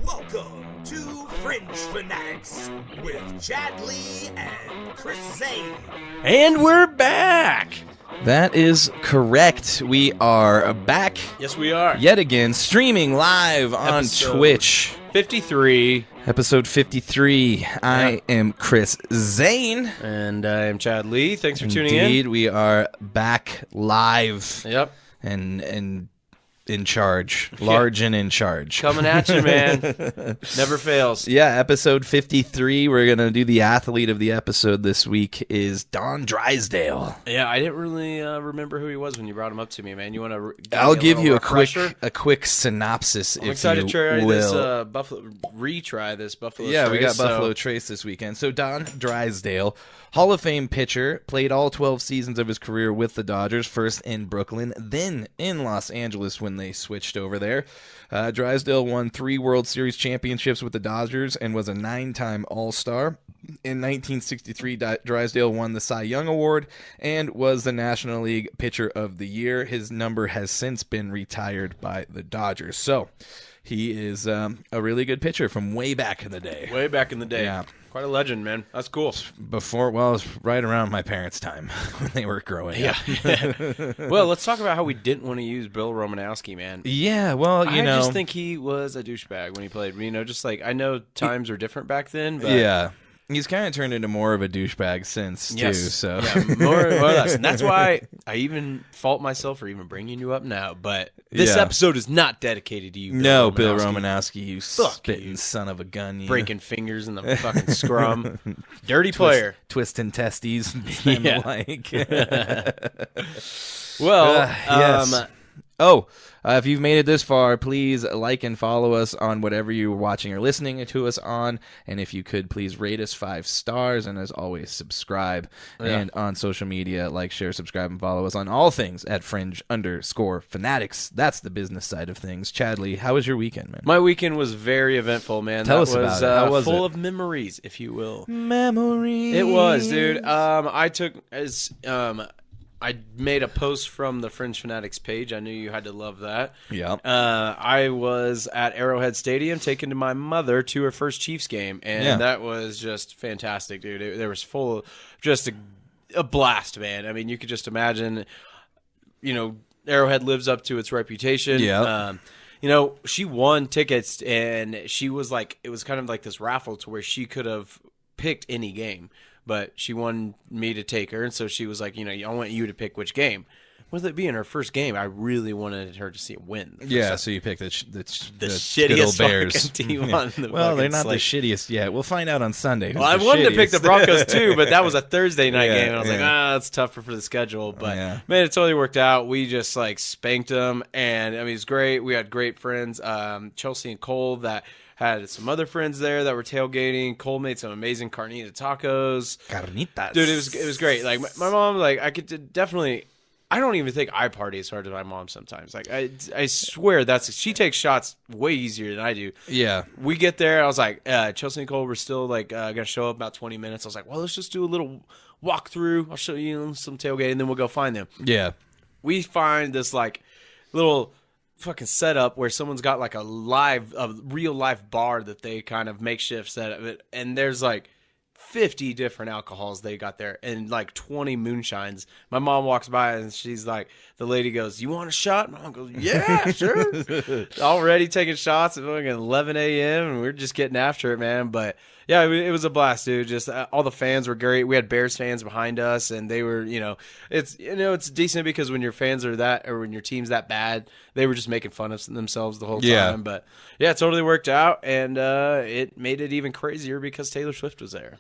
Welcome to Fringe Fanatics with Chad Lee and Chris Zane. And we're back. That is correct. We are back. Yes, we are. Yet again, streaming live on Twitch. 53. Episode 53. I am Chris Zane. And I am Chad Lee. Thanks for tuning in. Indeed, we are back live. Yep. And in charge. Large and in charge. Coming at you, man. Never fails. Yeah, episode 53. We're going to do the athlete of the episode this week is Don Drysdale. Yeah, I didn't really remember who he was when you brought him up to me, man. You want to I'll give you a quick synopsis, I'm excited to try this Buffalo Yeah, Trace, we got Buffalo Trace this weekend. So Don Drysdale, Hall of Fame pitcher, played all 12 seasons of his career with the Dodgers, first in Brooklyn, then in Los Angeles when they switched over there. Drysdale won 3 World Series championships with the Dodgers and was a 9-time All-Star. In 1963, Drysdale won the Cy Young Award and was the National League Pitcher of the Year. His number has since been retired by the Dodgers. So he is a really good pitcher from way back in the day. Way back in the day. Yeah. Quite a legend, man. That's cool. It was right around my parents' time when they were growing up. Well, let's talk about how we didn't want to use Bill Romanowski, man. Yeah, well, I just think he was a douchebag when he played. You know, just like, I know times were different back then, but yeah. He's kind of turned into more of a douchebag since, too. So. Yeah, more or less. And that's why I even fault myself for even bringing you up now. But this episode is not dedicated to you, Bill Romanowski, you spitting son of a gun. You. Breaking fingers in the fucking scrum. Dirty player. Twisting testes and the like. Well, yes. If you've made it this far, please like and follow us on whatever you're watching or listening to us on. And if you could, please rate us 5 stars. And as always, subscribe. Yeah. And on social media, like, share, subscribe, and follow us on all things at Fringe_Fanatics. That's the business side of things. Chadley, how was your weekend, man? My weekend was very eventful, man. Tell us about it. How was full it? of memories, if you will. Memories. It was, dude. I made a post from the Fringe Fanatics page. I knew you had to love that. Yeah. I was at Arrowhead Stadium taking my mother to her first Chiefs game, and that was just fantastic, dude. There was full of just a blast, man. I mean, you could just imagine, you know, Arrowhead lives up to its reputation. Yeah. You know, she won tickets, and she was like, it was kind of like this raffle to where she could have picked any game. But she wanted me to take her, and so she was like, you know, I want you to pick which game. With it being her first game, I really wanted her to see it win. Yeah, so you picked the shittiest Bears. Team on the well, they're not the shittiest yet. We'll find out on Sunday. Well, I wanted to pick the Broncos too, but that was a Thursday night game, and I was like, that's tougher for the schedule. But man, it totally worked out. We just like spanked them, and I mean, it was great. We had great friends, Chelsea and Cole, that had some other friends there that were tailgating. Cole made some amazing carnita tacos. Carnitas. Dude, it was great. Like my mom, like I could definitely. I don't even think I party as hard as my mom sometimes. Like I swear she takes shots way easier than I do. Yeah. We get there. I was like, Chelsea and Cole were still like gonna show up about 20 minutes. I was like, well, let's just do a little walkthrough. I'll show you some tailgate, and then we'll go find them. Yeah. We find this like little fucking setup where someone's got like a real life bar that they kind of makeshift set of it, and there's like 50 different alcohols they got there and like 20 moonshines. My mom walks by and she's like, the lady goes, "You want a shot?" My mom goes, "Yeah, sure." Already taking shots at 11 a.m. and we're just getting after it, man. But yeah, it was a blast, dude. Just all the fans were great. We had Bears fans behind us, and they were, it's decent because when your fans are that, or when your team's that bad, they were just making fun of themselves the whole time. Yeah. But yeah, it totally worked out, and it made it even crazier because Taylor Swift was there.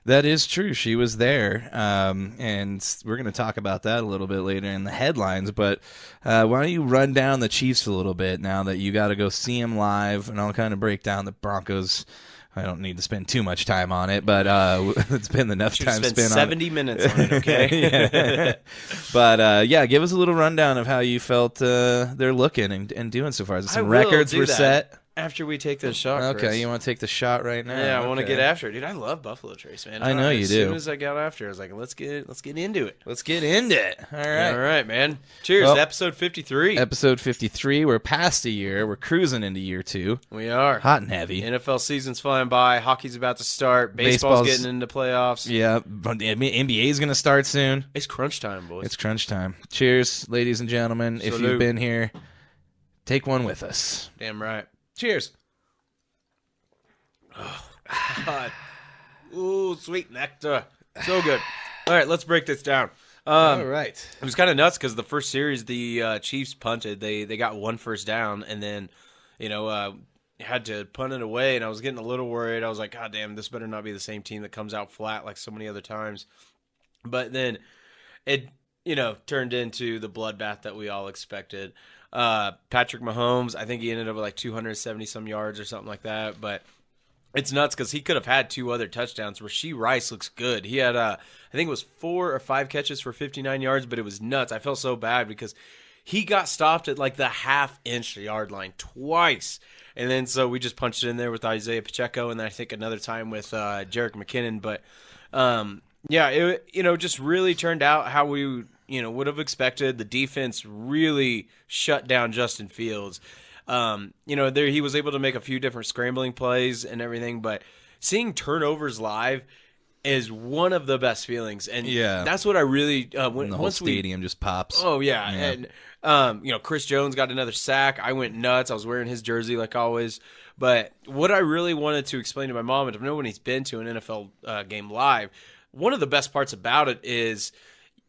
That is true. She was there, and we're going to talk about that a little bit later in the headlines. But why don't you run down the Chiefs a little bit now that you got to go see them live, and I'll kind of break down the Broncos. I don't need to spend too much time on it, but it's been enough time spent on it. 70 minutes on it, okay? But, yeah, give us a little rundown of how you felt they're looking and doing so far. Some records were set. after we take this shot, Okay, Chris. you want to take the shot right now? Yeah, I want to Okay. get after it, dude. I love Buffalo Trace, man. I know you as do. As soon as I got after it, I was like, let's get into it. Let's get into it. All right. All right, man. Cheers. Well, Episode 53. Episode 53. We're past a year. We're cruising into year 2. We are. Hot and heavy. NFL season's flying by. Hockey's about to start. Baseball's getting into playoffs. Yeah, but the NBA's going to start soon. It's crunch time, boys. It's crunch time. Cheers, ladies and gentlemen. If Salute. you've been here, take one with us. Damn right. Cheers. God. Ooh, sweet nectar. So good. All right, let's break this down. All right. It was kind of nuts because the first series, the Chiefs punted. They got one first down, and then, had to punt it away, and I was getting a little worried. I was like, God damn, this better not be the same team that comes out flat like so many other times. But then it, turned into the bloodbath that we all expected. Patrick Mahomes, I think he ended up with like 270-some yards or something like that, but it's nuts because he could have had 2 other touchdowns. Rashee Rice looks good. He had, I think it was 4 or 5 catches for 59 yards, but it was nuts. I felt so bad because he got stopped at like the half-inch yard line twice. And then so we just punched it in there with Isaiah Pacheco, and then I think another time with Jerick McKinnon. But, it just really turned out how we, would have expected. The defense really shut down Justin Fields. There he was able to make a few different scrambling plays and everything, but seeing turnovers live is one of the best feelings, and that's what I really When the whole stadium just pops. Oh yeah, and Chris Jones got another sack. I went nuts. I was wearing his jersey like always. But what I really wanted to explain to my mom, and if nobody's been to an NFL game live, one of the best parts about it is,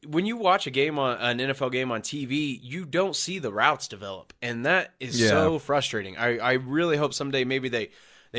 when you watch an NFL game on TV, you don't see the routes develop, and that is so frustrating. I really hope someday maybe they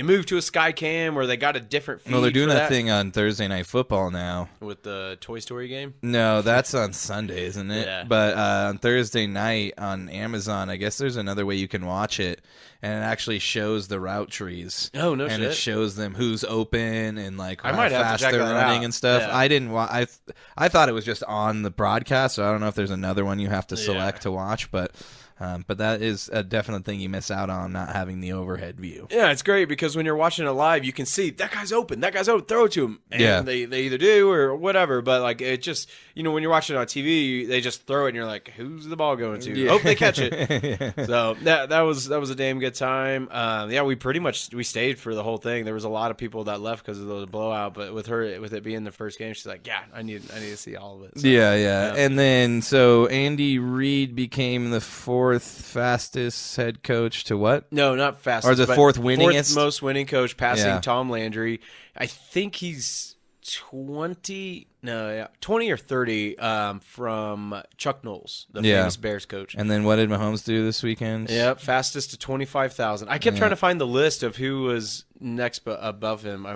move to a Sky Cam or they got a different feed. Well, they're doing for that thing on Thursday Night Football now. with the Toy Story game. No, that's on Sunday, isn't it? Yeah. But on Thursday night on Amazon, I guess there's another way you can watch it, and it actually shows the route trees. Oh, no and shit. it shows them who's open and like I how might have to fast check they're that running out. and stuff. Yeah. I didn't. I thought it was just on the broadcast, so I don't know if there's another one you have to select to watch, but that is a definite thing you miss out on not having the overhead view. Yeah, it's great because when you're watching it live, you can see that guy's open, throw it to him. And they either do or whatever, but like it just, when you're watching it on TV, they just throw it and you're like, who's the ball going to? Yeah. Hope they catch it. So that was a damn good time. We stayed for the whole thing. There was a lot of people that left because of the blowout, but with it being the first game, she's like, yeah, I need to see all of it. So, yeah. And then so Andy Reid became the 4th fastest head coach to what? No, not fastest. Or the but 4th winningest? 4th most winning coach, passing Yeah. Tom Landry. I think he's 20 or 30 from Chuck Knowles, the famous Bears coach. And then what did Mahomes do this weekend? Yep, fastest to 25,000. I kept trying to find the list of who was next above him.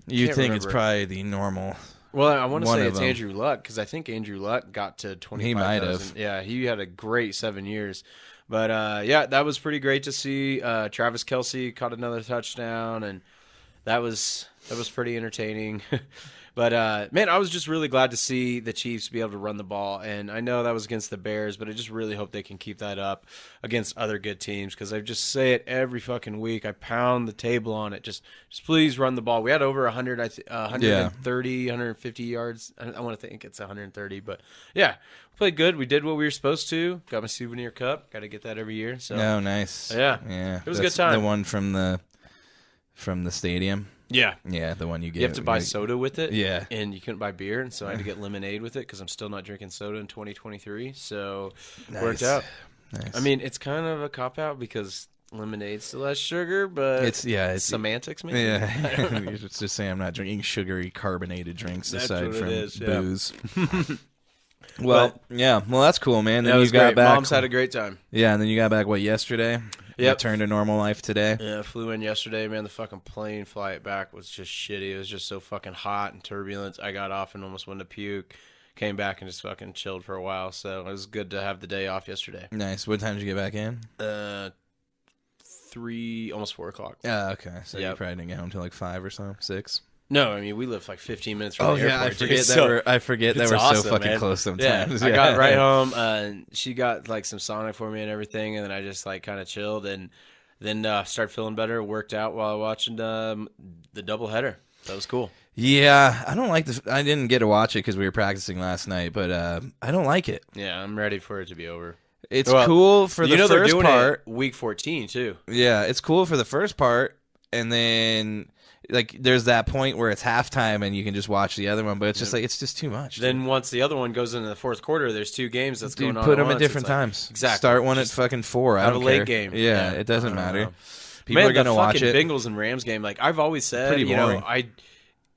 You can't think it's remember. probably the normal. Well, I want to one say of it's them. Andrew Luck because I think Andrew Luck got to 25,000. He might have. Yeah, he had a great 7 years. But, that was pretty great to see. Travis Kelce caught another touchdown, and that was pretty entertaining. But, man, I was just really glad to see the Chiefs be able to run the ball. And I know that was against the Bears, but I just really hope they can keep that up against other good teams because I just say it every fucking week. I pound the table on it. Just please run the ball. We had over 130, 150 yards. I want to think it's 130. But, yeah, we played good. We did what we were supposed to. Got my souvenir cup. Got to get that every year. So Oh, nice. Yeah. It was a good time. The one from the stadium. Yeah. Yeah, the one you get. You have to buy soda with it. Yeah. And you couldn't buy beer, and so I had to get lemonade with it because I'm still not drinking soda in 2023. So worked out. Nice. I mean, it's kind of a cop-out because lemonade still has sugar, but it's semantics, maybe? Yeah. You're just saying I'm not drinking sugary carbonated drinks That's aside what it from is, yeah. booze. Well, that's cool, man. Then That you was got great. back. Mom's had a great time. Yeah, and then you got back yesterday? Yep. Returned to normal life today. Yeah, flew in yesterday, man. The fucking plane flight back was just shitty. It was just so fucking hot and turbulent. I got off and almost wanted to puke. Came back and just fucking chilled for a while. So it was good to have the day off yesterday. Nice. What time did you get back in? 3, almost 4 o'clock. Okay. So you Yep. probably didn't get home till like 5 or so, 6. No, I mean we live like 15 minutes from the airport. I dude. forget So- that it's we're awesome, so fucking man. close Yeah, sometimes. I got right home. She got like some Sonic for me and everything, and then I just like kind of chilled. And Then started feeling better. Worked out while watching the doubleheader. That was cool. Yeah, I don't like this. I didn't get to watch it because we were practicing last night, but I don't like it. Yeah, I'm ready for it to be over. It's cool for the they're first doing part. It week 14 too. Yeah, it's cool for the first part, and then like there's that point where it's halftime and you can just watch the other one, but it's just like it's just too much. Then once the other one goes into the fourth quarter, there's 2 games that's going on. Put them at at different times. Exactly. Start one at fucking 4. I have don't a late care. game. Yeah, it doesn't matter. Know. People are gonna watch it. Bengals and Rams game, like I've always said, Pretty boring. I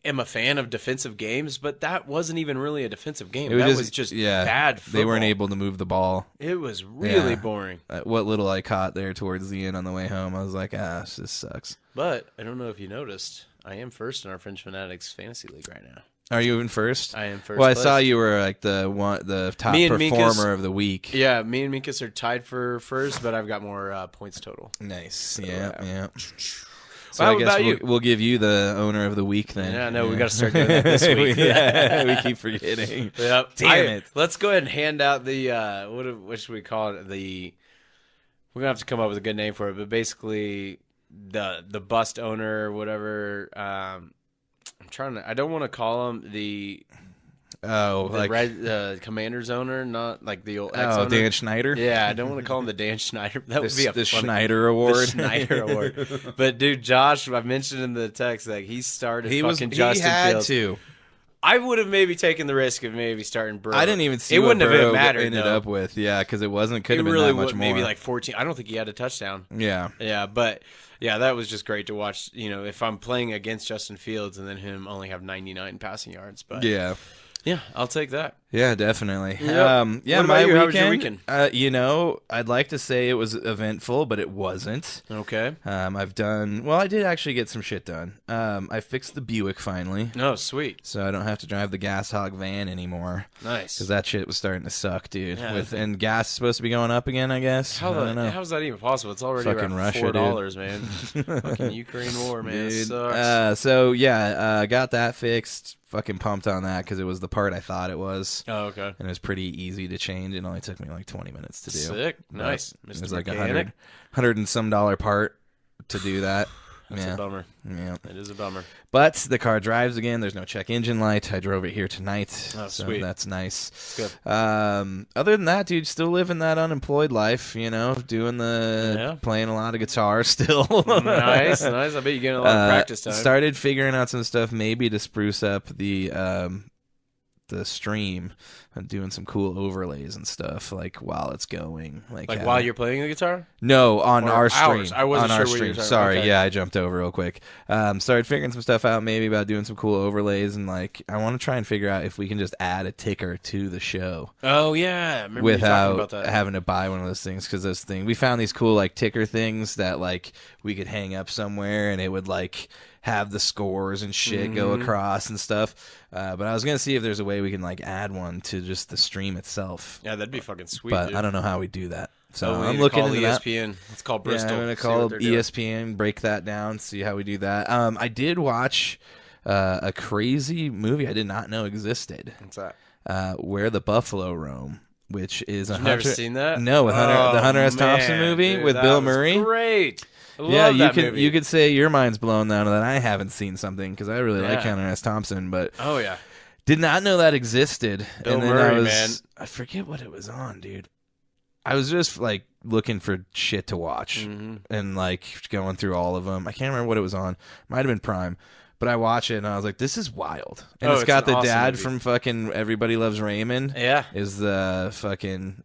am a fan of defensive games, but that wasn't even really a defensive game. It was just bad football. They weren't able to move the ball. It was really boring. What little I caught there towards the end on the way home, I was like, this sucks. But I don't know if you noticed, I am first in our Fringe Fanatics fantasy league right now. Are you in first? I am first. Well, I place. saw you were like the top performer of the week. Yeah, me and Minkus are tied for first, but I've got more points total. Nice. So, Yeah. So How I guess about you? We'll give you the owner of the week then. Yeah, no, we got to start doing that this week. we keep forgetting. Yep. Damn it. Let's go ahead and hand out the what should we call it? We're gonna have to come up with a good name for it, but basically the bust owner, whatever. I'm trying to. I don't want to call him the Commander's owner, not like the old ex-owner. Dan Schneider. Yeah, I don't want to call him the Dan Schneider. That would be the Schneider Award. The Schneider Award. But dude, Josh, I mentioned in the text like he started fucking Justin Fields. To. I would have maybe taken the risk of maybe starting Burrow. I didn't even see it what wouldn't Burrow have mattered, ended though. up with. Yeah, because it wasn't. Could have been really that much more. Maybe like 14. I don't think he had a touchdown. Yeah. Yeah, but yeah, that was just great to watch. You know, if I'm playing against Justin Fields and then him only have 99 passing yards, but yeah. Yeah, I'll take that. Yeah, definitely. Yep. Yeah, What about my you? weekend. How was your weekend? I'd like to say it was eventful, but it wasn't. Okay. I did actually get some shit done. I fixed the Buick finally. Oh, sweet. So I don't have to drive the gas hog van anymore. Nice. Because that shit was starting to suck, dude. Yeah, And gas is supposed to be going up again, I guess. I don't know. How's that even possible? It's already Fucking around Russia, $4, man. Fucking Ukraine war, man. Dude. Sucks. Got that fixed. Fucking pumped on that because it was the part I thought it was. Oh, okay. And it was pretty easy to change. It only took me like 20 minutes to do. Sick. Nice. It Mr. was like Mechanic. $100 and some part to do that. That's a bummer. Yeah. It is a bummer. But the car drives again. There's no check engine light. I drove it here tonight. Oh, so sweet. That's nice. It's good. Other than that, dude, still living that unemployed life, playing a lot of guitar still. Nice. I bet you're getting a lot of practice time. Started figuring out some stuff maybe to spruce up the stream and doing some cool overlays and stuff like while it's going. Like while you're playing the guitar? No, on Or our stream. ours. I wasn't on sure our what you stream. were talking Sorry, about. Okay. yeah, I jumped over real quick. Started figuring some stuff out maybe about doing some cool overlays and like I want to try and figure out if we can just add a ticker to the show. Oh yeah, I remember you talking about without that. having to buy one of those things because we found these cool like ticker things that like we could hang up somewhere and it would like have the scores and shit go across and stuff. But I was gonna see if there's a way we can like add one to just the stream itself. Yeah, that'd be fucking sweet. But dude. I don't know how we do that. So we I'm need to looking call into that. ESPN. Let's call Bristol. Yeah, I'm gonna see what call they're doing. ESPN, break that down, see how we do that. I did watch a crazy movie I did not know existed. What's that? Where the Buffalo Roam, which is You've never seen that? No, with the Hunter S. Thompson man, movie dude, with that Bill was Murray. Great. I Yeah, love that movie. you could say your mind's blown now that I haven't seen something because I really like Yeah. Hunter S. Thompson, but Oh yeah. did not know that existed. Bill and then Murray, man. man. I forget what it was on, dude. I was just like looking for shit to watch and like going through all of them. I can't remember what it was on. Might have been Prime. But I watch it and I was like, this is wild. And it's got an the awesome dad movie. from fucking Everybody Loves Raymond. Yeah. Is the fucking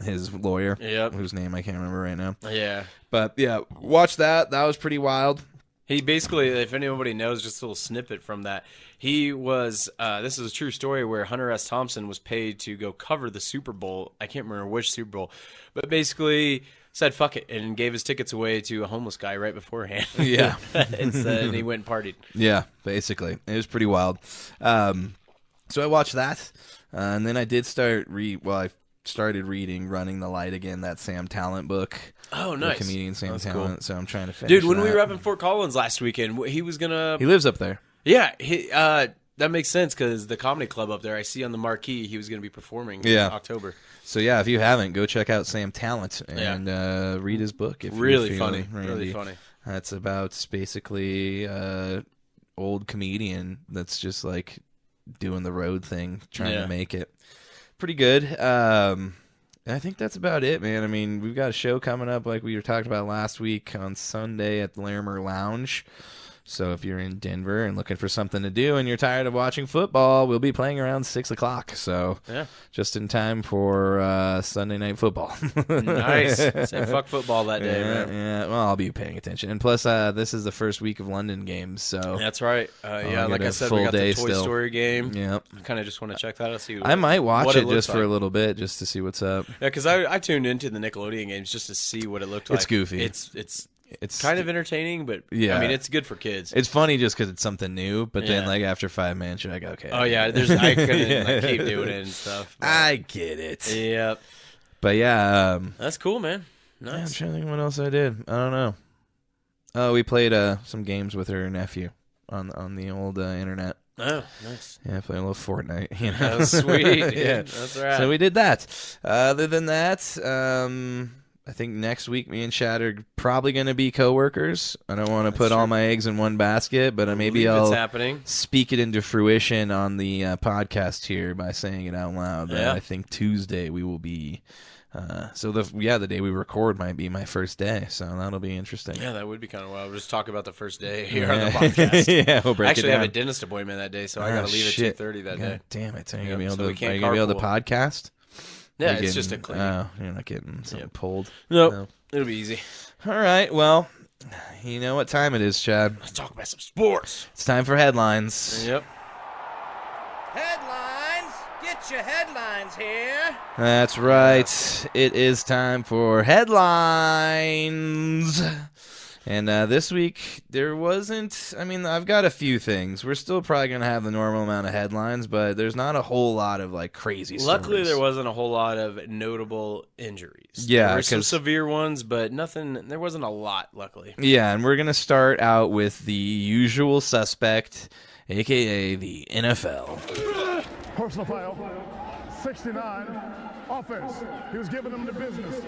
his lawyer. Yep. Whose name I can't remember right now. Yeah. But yeah, watch that. That was pretty wild. He basically, if anybody knows, just a little snippet from that. He was, this is a true story where Hunter S. Thompson was paid to go cover the Super Bowl. I can't remember which Super Bowl, but basically said fuck it and gave his tickets away to a homeless guy right beforehand. Yeah. and he went and partied. Yeah, basically. It was pretty wild. So I watched that, and then I did I started reading Running the Light again, that Sam Talent book. Oh, nice. The comedian Sam That's Talent. cool. So I'm trying to finish Dude, when we that. were up in Fort Collins last weekend, he was going to... He lives up there. Yeah, he That makes sense because the comedy club up there, I see on the marquee he was going to be performing in October. So yeah, if you haven't, go check out Sam Talent and read his book. If Really you're funny, feeling really randy. funny. That's about basically old comedian that's just like doing the road thing, trying to make it. Pretty good. I think that's about it, man. I mean, we've got a show coming up like we were talking about last week on Sunday at the Larimer Lounge. So if you're in Denver and looking for something to do and you're tired of watching football, we'll be playing around 6 o'clock. So just in time for Sunday Night Football. Nice. Say fuck football that day, man. Yeah, well, I'll be paying attention. And plus, this is the first week of London games. So that's right. Like I said, we got the Toy Story game. Yep. I kind of just want to check that out. See I might watch it just for a little bit, just to see what's up. Yeah, because I tuned into the Nickelodeon games just to see what it looked like. It's goofy. It's kind of entertaining, but I mean, it's good for kids. It's funny just because it's something new, but then like after 5 minutes, you're like, okay. Oh yeah, I couldn't keep doing it and stuff. But. I get it. Yep. But yeah, that's cool, man. Nice. Yeah, I'm trying to think what else I did. I don't know. Oh, we played some games with her nephew on the old internet. Oh, nice. Yeah, playing a little Fortnite. You know, that's sweet. Yeah, that's right. So we did that. Other than that, I think next week me and Chad are probably going to be coworkers. I don't want to put all my eggs in one basket, but maybe I'll speak it into fruition on the podcast here by saying it out loud. Yeah. I think Tuesday we will be. The day we record might be my first day, so that'll be interesting. Yeah, that would be kind of wild. We'll just talk about the first day here on the podcast. Yeah, we'll break it down. I have a dentist appointment that day, so I got to leave at 2:30 that day. Damn it! Are you gonna be able to podcast? Yeah, it's just a clinic. Oh, you're not getting something pulled. Nope. No, it'll be easy. All right, well, you know what time it is, Chad. Let's talk about some sports. It's time for headlines. Yep. Headlines! Get your headlines here. That's right. It is time for headlines. And this week, there wasn't... I mean, I've got a few things. We're still probably going to have the normal amount of headlines, but there's not a whole lot of, like, crazy stories. Luckily, there wasn't a whole lot of notable injuries. Yeah. There were some severe ones, but nothing... There wasn't a lot, luckily. Yeah, and we're going to start out with the usual suspect, a.k.a. the NFL. Personal foul, 69, offense. He was giving them the business.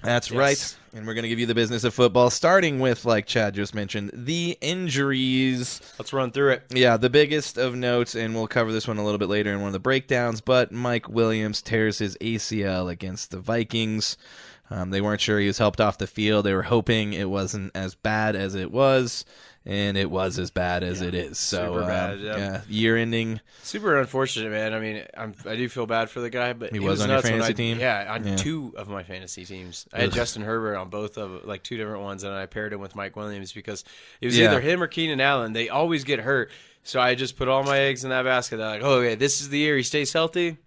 That's right. And we're going to give you the business of football, starting with, like Chad just mentioned, the injuries. Let's run through it. Yeah, the biggest of notes, and we'll cover this one a little bit later in one of the breakdowns, but Mike Williams tears his ACL against the Vikings. They weren't sure he was helped off the field. They were hoping it wasn't as bad as it was, and it was as bad as it is. So, super bad, year ending. Super unfortunate, man. I mean, I do feel bad for the guy, but he was on your fantasy team? Yeah, on 2 of my fantasy teams. I had Justin Herbert on both of, like, 2 different ones, and I paired him with Mike Williams because it was either him or Keenan Allen. They always get hurt, so I just put all my eggs in that basket. They're like, oh, okay, this is the year he stays healthy.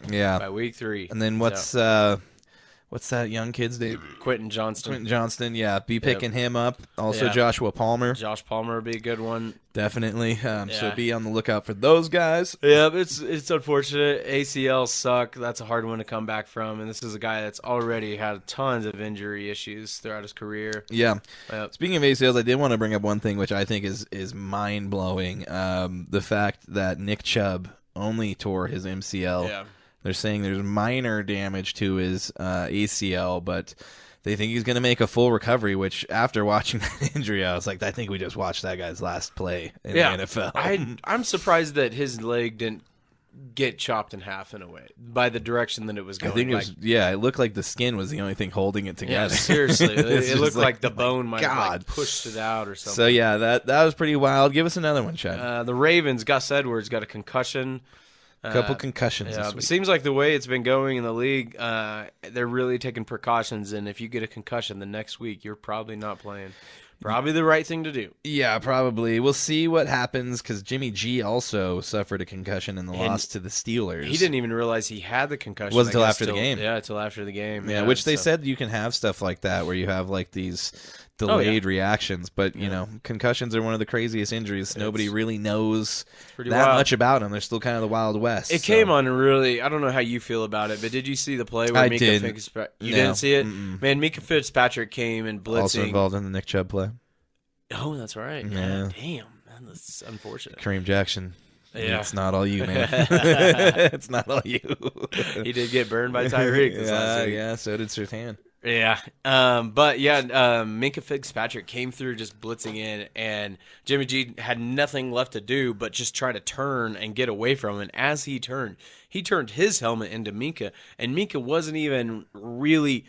Yeah. By week 3. And then what's that young kid's name? Quentin Johnston. Quentin Johnston, yeah. Be picking him up. Also Joshua Palmer. Josh Palmer would be a good one. Definitely. So be on the lookout for those guys. Yeah, it's unfortunate. ACL suck. That's a hard one to come back from. And this is a guy that's already had tons of injury issues throughout his career. Yeah. Yep. Speaking of ACLs, I did want to bring up one thing which I think is mind-blowing. The fact that Nick Chubb only tore his MCL. Yeah. They're saying there's minor damage to his ACL, but they think he's going to make a full recovery, which after watching that injury, I was like, I think we just watched that guy's last play in the NFL. I'm surprised that his leg didn't get chopped in half in a way by the direction that it was going. I think it was, it looked like the skin was the only thing holding it together. Yeah, seriously. It looked like the bone might have like pushed it out or something. So, yeah, that was pretty wild. Give us another one, Chad. The Ravens, Gus Edwards got a concussion. A couple concussions this week. It seems like the way it's been going in the league, they're really taking precautions, and if you get a concussion the next week, you're probably not playing. Probably the right thing to do. Yeah, probably. We'll see what happens, because Jimmy G also suffered a concussion in the loss to the Steelers. He didn't even realize he had the concussion. It wasn't until after the game. Yeah, until after the game. Yeah, which they said you can have stuff like that, where you have like these delayed reactions, but you know, concussions are one of the craziest injuries. Nobody really knows that much about them. They're still kind of the Wild West. It came on really. I don't know how you feel about it, but did you see the play where Mika Fitzpatrick? You didn't see it, man. Mika Fitzpatrick came and blitzing. Also involved in the Nick Chubb play. Oh, that's right. Yeah. Damn, That's unfortunate. Kareem Jackson. Yeah. It's not all you, man. It's not all you. He did get burned by Tyreek this last week. Yeah, so did Surtain. Yeah. Minka Fitzpatrick came through just blitzing in, and Jimmy G had nothing left to do but just try to turn and get away from him. And as he turned his helmet into Minka, and Minka wasn't even really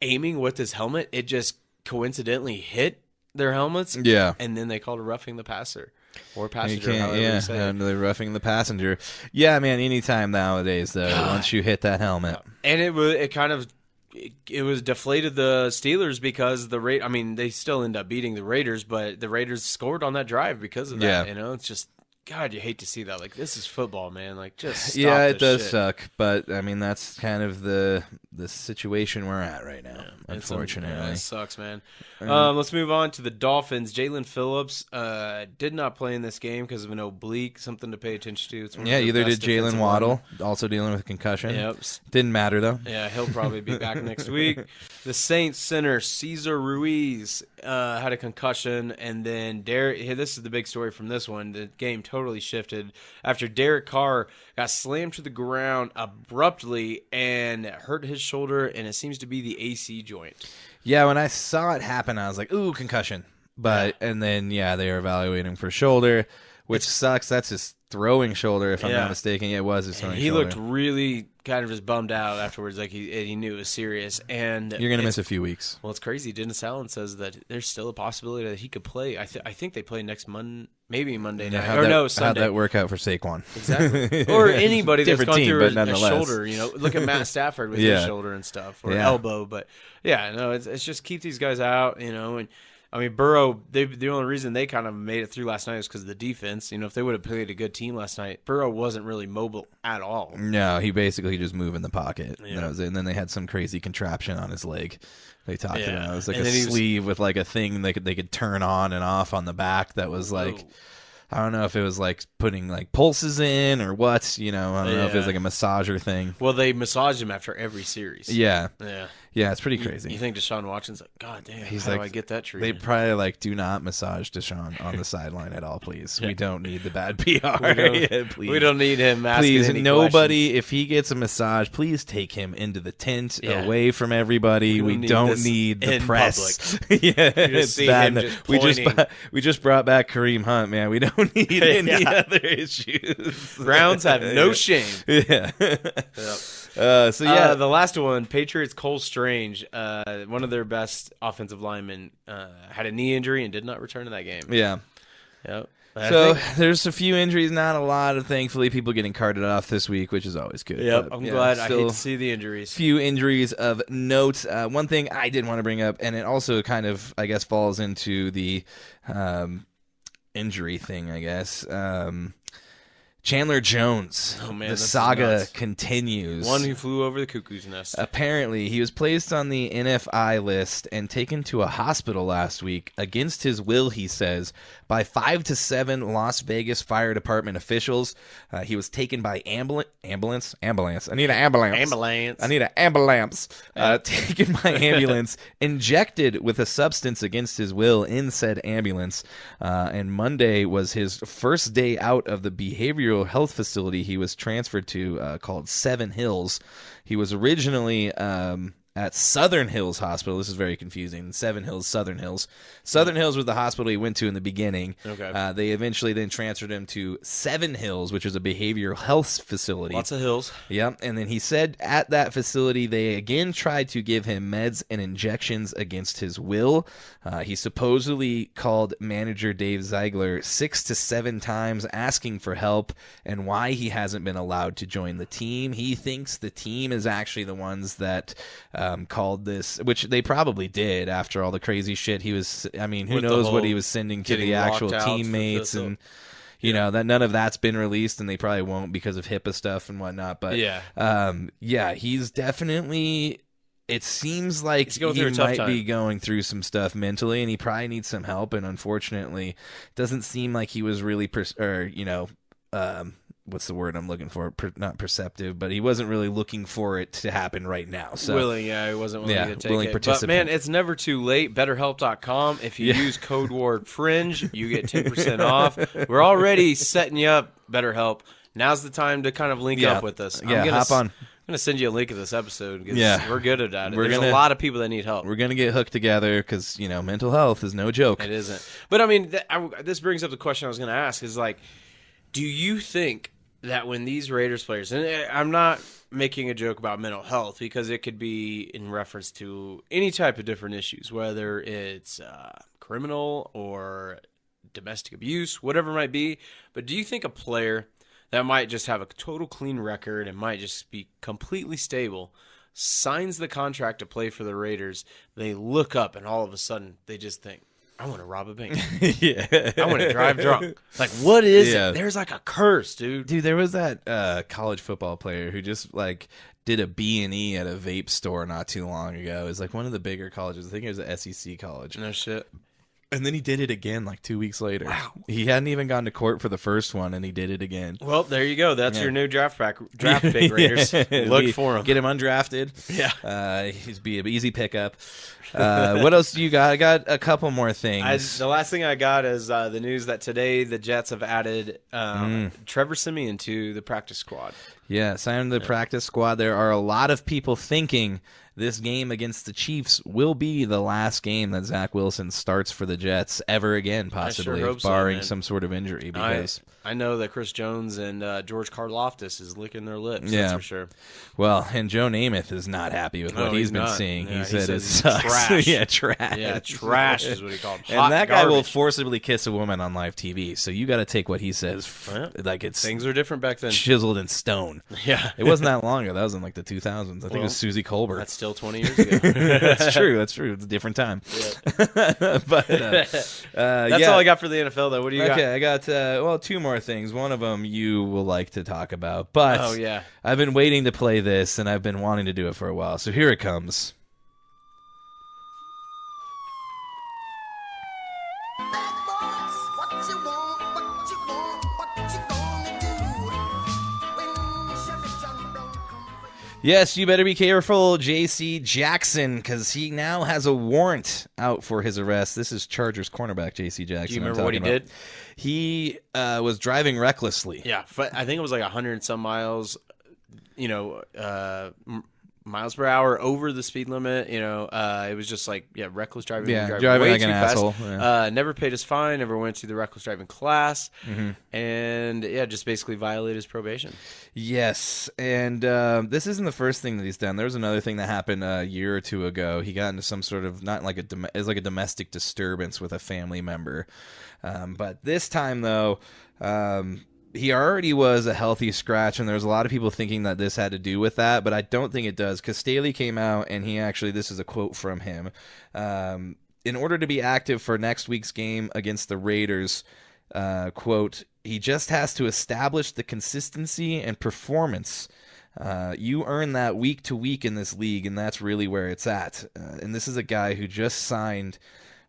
aiming with his helmet. It just coincidentally hit their helmets. Yeah. And then they called it roughing the passer. Or You passenger, can't, however you say it. and they're roughing the passenger. Yeah, man, anytime nowadays, though, once you hit that helmet. And it was deflated the Steelers because they still end up beating the Raiders, but the Raiders scored on that drive because of that. Yeah. It's just, God, you hate to see that. Like, this is football, man. Like, just stop Yeah, it this does shit. suck, but I mean that's kind of the situation we're at right now. Unfortunately, it sucks, man. Let's move on to the Dolphins. Jalen Phillips did not play in this game because of an oblique, something to pay attention to. It's one of the either did best defensive Jalen Waddle, also dealing with a concussion. Yep. Didn't matter though. Yeah, he'll probably be back next week. The Saints center, Cesar Ruiz, had a concussion, and then this is the big story from this one. The game totally shifted after Derek Carr got slammed to the ground abruptly and hurt his shoulder, and it seems to be the AC joint. Yeah, when I saw it happen, I was like, "Ooh, concussion!" And then they were evaluating for shoulder, which sucks. That's his throwing shoulder, if I'm not mistaken. Yeah, it was his throwing shoulder. He looked really kind of just bummed out afterwards, like he knew it was serious. And you're gonna miss a few weeks. Well, it's crazy. Dennis Allen says that there's still a possibility that he could play. I think they play next Monday, maybe Monday night, Sunday. How'd that work out for Saquon? Exactly, or anybody that's gone through a shoulder. Look at Matt Stafford with his shoulder and stuff, or elbow. But it's just keep these guys out, and. I mean, Burrow, the only reason they kind of made it through last night is because of the defense. If they would have played a good team last night, Burrow wasn't really mobile at all. No, he basically just moved in the pocket. Yeah. That was it. And then they had some crazy contraption on his leg. They talked about it was like and a sleeve with like a thing they could turn on and off on the back that was like I don't know if it was like putting like pulses in or what, I don't know if it was like a massager thing. Well, they massage him after every series. Yeah. Yeah. Yeah, it's pretty crazy. You think Deshaun Watson's like, God damn, He's how like, do I get that They treatment? probably like, do not massage Deshaun on the sideline at all, please. We don't need the bad PR. Please. We don't need him asking Please, any nobody, questions. if he gets a massage, please take him into the tent away from everybody. We need don't this need the in press. public. It's see bad. him just We just brought back Kareem Hunt, man. We don't need any other issues. Browns have no shame. Yeah. Yep. The last one, Patriots Cole Strange, one of their best offensive linemen, had a knee injury and did not return to that game. Yeah. Yep. There's a few injuries, not a lot of, thankfully, people getting carted off this week, which is always good. Yep, But, I'm glad. I hate still to see the injuries. Few injuries of note. One thing I did want to bring up, and it also kind of, I guess, falls into the injury thing, I guess. Chandler Jones. Oh, man, the this is saga nuts. continues. One who flew over the cuckoo's nest. Apparently, he was placed on the NFI list and taken to a hospital last week against his will, he says, by 5 to 7 Las Vegas Fire Department officials. He was taken by ambulance. I need an ambulance. I need an ambulance. Taken by ambulance, injected with a substance against his will in said ambulance. And Monday was his first day out of the behavioral health facility he was transferred to, called Seven Hills. He was originally at Southern Hills Hospital. This is very confusing. Seven Hills, Southern Hills. Southern Hills was the hospital he went to in the beginning. Okay. They eventually then transferred him to Seven Hills, which is a behavioral health facility. Lots of hills. Yep. And then he said at that facility, they again tried to give him meds and injections against his will. He supposedly called manager Dave Ziegler 6 to 7 times asking for help and why he hasn't been allowed to join the team. He thinks the team is actually the ones that called this, which they probably did after all the crazy shit he was. I mean, who With the whole what whole he was sending to getting the actual locked out for teammates this, and. You know, that none of that's been released, and they probably won't because of HIPAA stuff and whatnot. But he's definitely. It seems like He's going he through a tough might time. be going through some stuff mentally, and he probably needs some help. And unfortunately, doesn't seem like he was really, what's the word I'm looking for? Not perceptive, but he wasn't really looking for it to happen right now. So Willing, yeah, he wasn't willing to take willing it. participant. But man, it's never too late. BetterHelp.com. If you use code word Fringe, you get 10% off. We're already setting you up, BetterHelp. Now's the time to kind of link up with us. Hop on. I'm going to send you a link of this episode because we're good at that. There's a lot of people that need help. We're going to get hooked together because, mental health is no joke. It isn't. But, I mean, this brings up the question I was going to ask is, like, do you think that when these Raiders players, and I'm not making a joke about mental health because it could be in reference to any type of different issues, whether it's criminal or domestic abuse, whatever it might be, but do you think a player that might just have a total clean record and might just be completely stable signs the contract to play for the Raiders, they look up and all of a sudden they just think, I want to rob a bank. I want to drive drunk. Like, what is it? There's like a curse, dude. Dude, there was that college football player who just like did a B&E at a vape store not too long ago. It was like one of the bigger colleges. I think it was an SEC college. No shit. And then he did it again like 2 weeks later. Wow. He hadn't even gone to court for the first one, and he did it again. Well, there you go. That's your new draft pick, Raiders. Look for him. Get him undrafted. Yeah. He's be an easy pickup. What else do you got? I got a couple more things. The last thing I got is the news that today the Jets have added Trevor Siemian to the practice squad. Yeah, signed the practice squad. There are a lot of people thinking this game against the Chiefs will be the last game that Zach Wilson starts for the Jets ever again, possibly, barring some sort of injury. Because I know that Chris Jones and George Karlaftis is licking their lips, that's for sure. Well, and Joe Namath is not happy with what he's been seeing. Yeah, he said it says sucks. Trash. Trash. Yeah, trash is what he called it. And that guy will forcibly kiss a woman on live TV, so you got to take what he says like it's things were different back then. Chiseled in stone. Yeah. It wasn't that long ago. That was in like the 2000s. I think it was Susie Colbert. That's still 20 years ago. That's true. It's a different time. Yeah. But that's all I got for the NFL, though. What do you got? Okay, I got two more things. One of them you will like to talk about, but I've been waiting to play this, and I've been wanting to do it for a while. So here it comes. Yes, you better be careful, J.C. Jackson, because he now has a warrant out for his arrest. This is Chargers cornerback J.C. Jackson. Do you remember what he did? He was driving recklessly. Yeah, I think it was like 100 and some miles, miles per hour over the speed limit. It was just like, reckless driving. Yeah, driving way like too an fast. asshole. Yeah. Never paid his fine, never went to the reckless driving class, Mm-hmm. and just basically violated his probation. Yes, and this isn't the first thing that he's done. There was another thing that happened a year or two ago. He got into some sort of it's like a domestic disturbance with a family member, but this time though. He already was a healthy scratch, and there's a lot of people thinking that this had to do with that, but I don't think it does, because Staley came out, and this is a quote from him, in order to be active for next week's game against the Raiders, quote, he just has to establish the consistency and performance. You earn that week to week in this league, and that's really where it's at. And this is a guy who just signed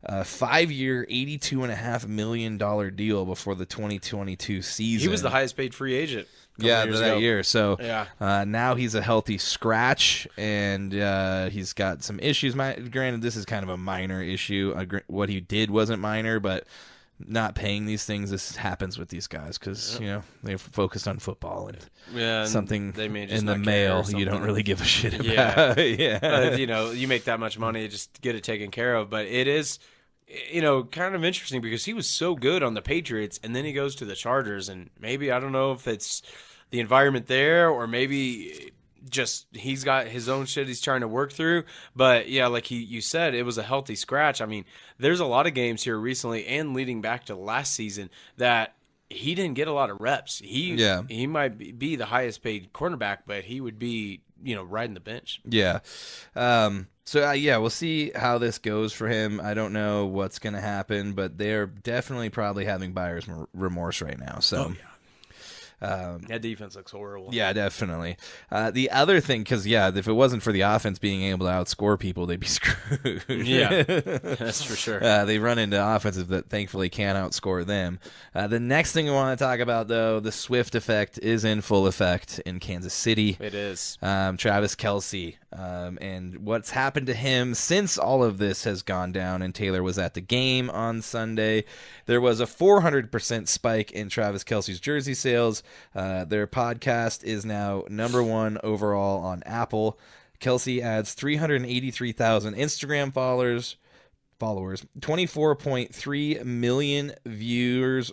a 5-year, $82.5 million deal before the 2022 season. He was the highest paid free agent. That year. So yeah. Now he's a healthy scratch, and he's got some issues. Granted, this is kind of a minor issue. What he did wasn't minor, but not paying these things, this happens with these guys because they're focused on football and something they may just in the mail you don't really give a shit about. You make that much money, just get it taken care of. But it is kind of interesting because he was so good on the Patriots, and then he goes to the Chargers, and maybe, I don't know if it's the environment there or maybe just he's got his own shit he's trying to work through. But yeah, like you said, it was a healthy scratch. I mean, there's a lot of games here recently and leading back to last season that he didn't get a lot of reps. He might be the highest paid cornerback, but he would be riding the bench. Yeah. We'll see how this goes for him. I don't know what's going to happen, but they're definitely probably having buyer's remorse right now. So, That defense looks horrible. Yeah, definitely. The other thing, because, if it wasn't for the offense being able to outscore people, they'd be screwed. Yeah, that's for sure. They run into offensive that thankfully can't outscore them. The next thing we want to talk about, though, the Swift effect is in full effect in Kansas City. It is. Travis Kelce, and what's happened to him since all of this has gone down, and Taylor was at the game on Sunday. There was a 400% spike in Travis Kelce's jersey sales. Their podcast is now #1 overall on Apple. Kelce adds 383,000 Instagram followers, 24.3 million viewers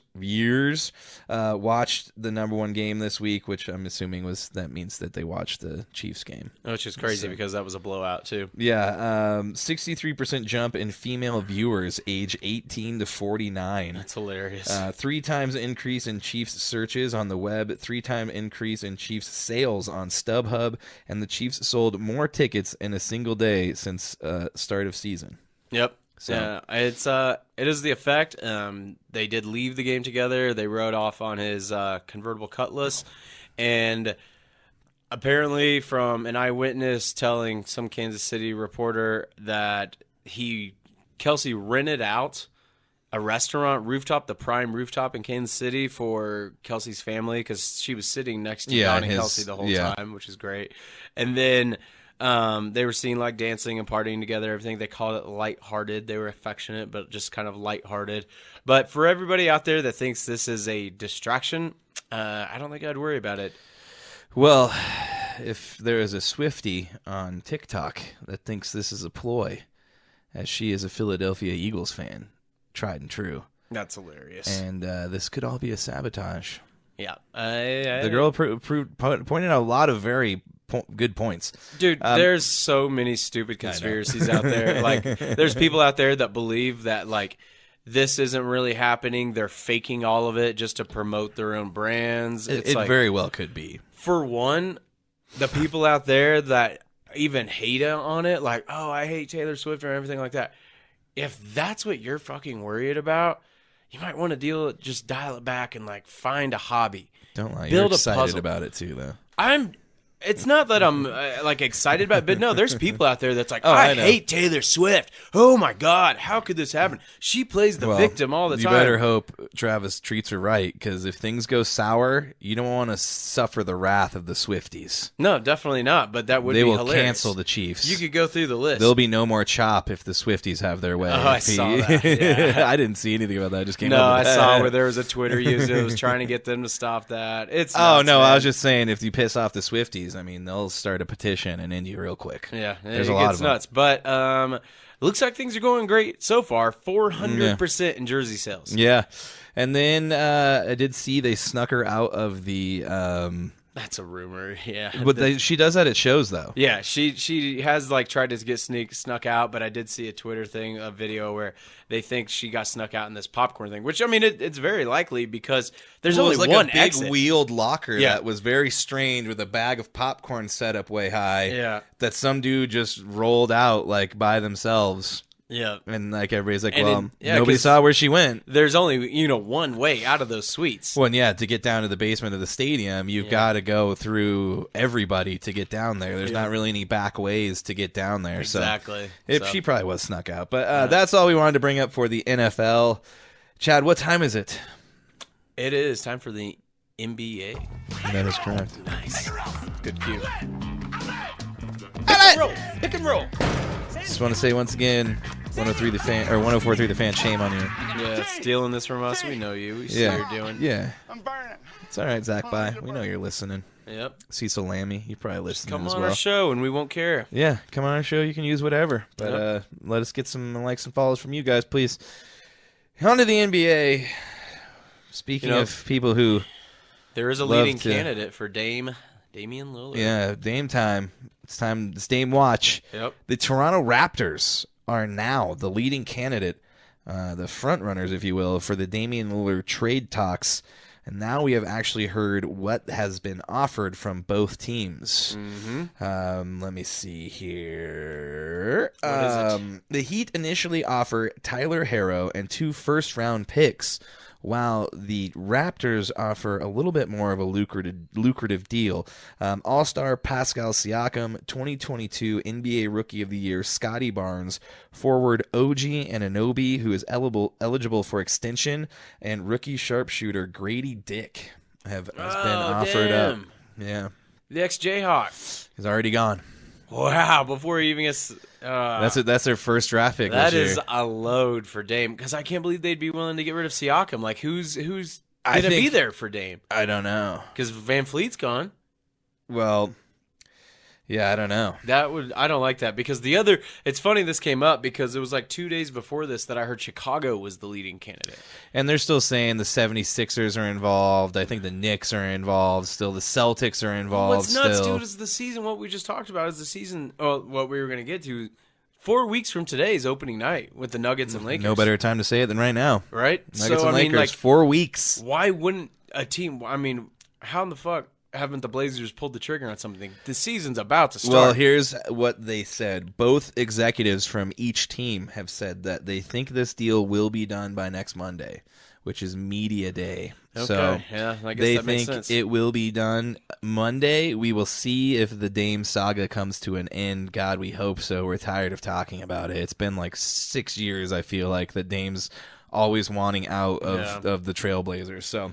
watched the #1 game this week, which I'm assuming means that they watched the Chiefs game. Which is crazy because that was a blowout too. Yeah, 63% jump in female viewers age 18 to 49. That's hilarious. 3 times increase in Chiefs searches on the web, 3 time increase in Chiefs sales on StubHub, and the Chiefs sold more tickets in a single day since start of season. Yep. So. Yeah, it is the effect. They did leave the game together. They rode off on his convertible Cutlass, and apparently from an eyewitness telling some Kansas City reporter that Kelce rented out a restaurant rooftop, the Prime rooftop in Kansas City, for Kelsey's family because she was sitting next to Donnie Kelce the whole time, which is great. And then they were seen like dancing and partying together, everything. They called it lighthearted. They were affectionate, but just kind of lighthearted. But for everybody out there that thinks this is a distraction, I don't think I'd worry about it. Well, if there is a Swiftie on TikTok that thinks this is a ploy, as she is a Philadelphia Eagles fan, tried and true. That's hilarious. And this could all be a sabotage. Yeah. The girl pointed out a lot of very good points. Dude, there's so many stupid conspiracies out there. Like, there's people out there that believe that, like, this isn't really happening. They're faking all of it just to promote their own brands. It like, very well could be. For one, the people out there that even hate on it, like, oh, I hate Taylor Swift or everything like that. If that's what you're fucking worried about, you might want to just dial it back and, like, find a hobby. Don't lie. Build You're excited a puzzle about it too, though. It's not that I'm like excited about it, but no, there's people out there that's like, I hate Taylor Swift. Oh my God, how could this happen? She plays the victim all the time. You better hope Travis treats her right, because if things go sour, you don't want to suffer the wrath of the Swifties. No, definitely not. But that would be hilarious. They will cancel the Chiefs. You could go through the list. There'll be no more chop if the Swifties have their way. Oh, I saw that. Yeah. I didn't see anything about that. I just came No, up with I saw where there was a Twitter user that was trying to get them to stop that. It's nuts, no, man. I was just saying, if you piss off the Swifties, I mean, they'll start a petition in India real quick. Yeah, there's a lot of them. nuts. But it looks like things are going great so far. 400% in jersey sales. Yeah, and then I did see they snuck her out of the. That's a rumor, yeah. But she does that at shows, though. Yeah, she has like tried to get snuck out, but I did see a Twitter thing, a video where they think she got snuck out in this popcorn thing, which I mean it's very likely because there's only like one a big exit. wheeled locker that was very strange with a bag of popcorn set up way high. Yeah, that some dude just rolled out like by themselves. Yeah, and like everybody's like, and nobody saw where she went. There's only one way out of those suites. Well, and to get down to the basement of the stadium, you've got to go through everybody to get down there. There's not really any back ways to get down there. Exactly. So she probably was snuck out, but that's all we wanted to bring up for the NFL. Chad, what time is it? It is time for the NBA. That is correct. Nice. Good cue. Pick and roll. Just want to say once again, 104.3 The Fan, shame on you. Yeah, stealing this from us. We know you. We see what you're doing. Yeah. I'm burning. It's all right, Zach. Bye. We know you're listening. Yep. Cecil Lammy, you probably listening as well. Come on our show and we won't care. Yeah, come on our show. You can use whatever. But let us get some likes and follows from you guys, please. On to the NBA. Speaking of people who... There is a leading candidate for Damian Lillard. Yeah, Dame time. It's Dame watch. Yep. The Toronto Raptors are now the leading candidate, the front runners, if you will, for the Damian Lillard trade talks. And now we have actually heard what has been offered from both teams. Mm-hmm. Let me see here. What is it? The Heat initially offer Tyler Herro and 2 first-round picks, while the Raptors offer a little bit more of a lucrative deal. All-Star Pascal Siakam, 2022 NBA Rookie of the Year Scotty Barnes, forward OG Anunoby, who is eligible for extension, and rookie sharpshooter Grady Dick has been offered up. Yeah. The ex-Jayhawk. He's already gone. Wow, before he even gets... That's their first draft pick That this year. is a load for Dame, because I can't believe they'd be willing to get rid of Siakam. Like, who's going to be there for Dame? I don't know. Because Van Fleet's gone. Well... Yeah, I don't know. I don't like that, because it's funny this came up because it was like 2 days before this that I heard Chicago was the leading candidate. And they're still saying the 76ers are involved. I think the Knicks are involved. Still the Celtics are involved. What's nuts, dude, is the season, what we just talked about is the season, what we were going to get to. 4 weeks from today is opening night with the Nuggets and Lakers. No better time to say it than right now. Right? Nuggets and Lakers, 4 weeks. Why wouldn't a team, how in the fuck haven't the Blazers pulled the trigger on something? The season's about to start. Well, here's what they said. Both executives from each team have said that they think this deal will be done by next Monday, which is media day. Okay, so yeah, I guess they that makes think sense. it will be done Monday. We will see if the Dame saga comes to an end. God, we hope so. We're tired of talking about it. It's been like 6 years, I feel like, that Dame's always wanting out of the Trailblazers. So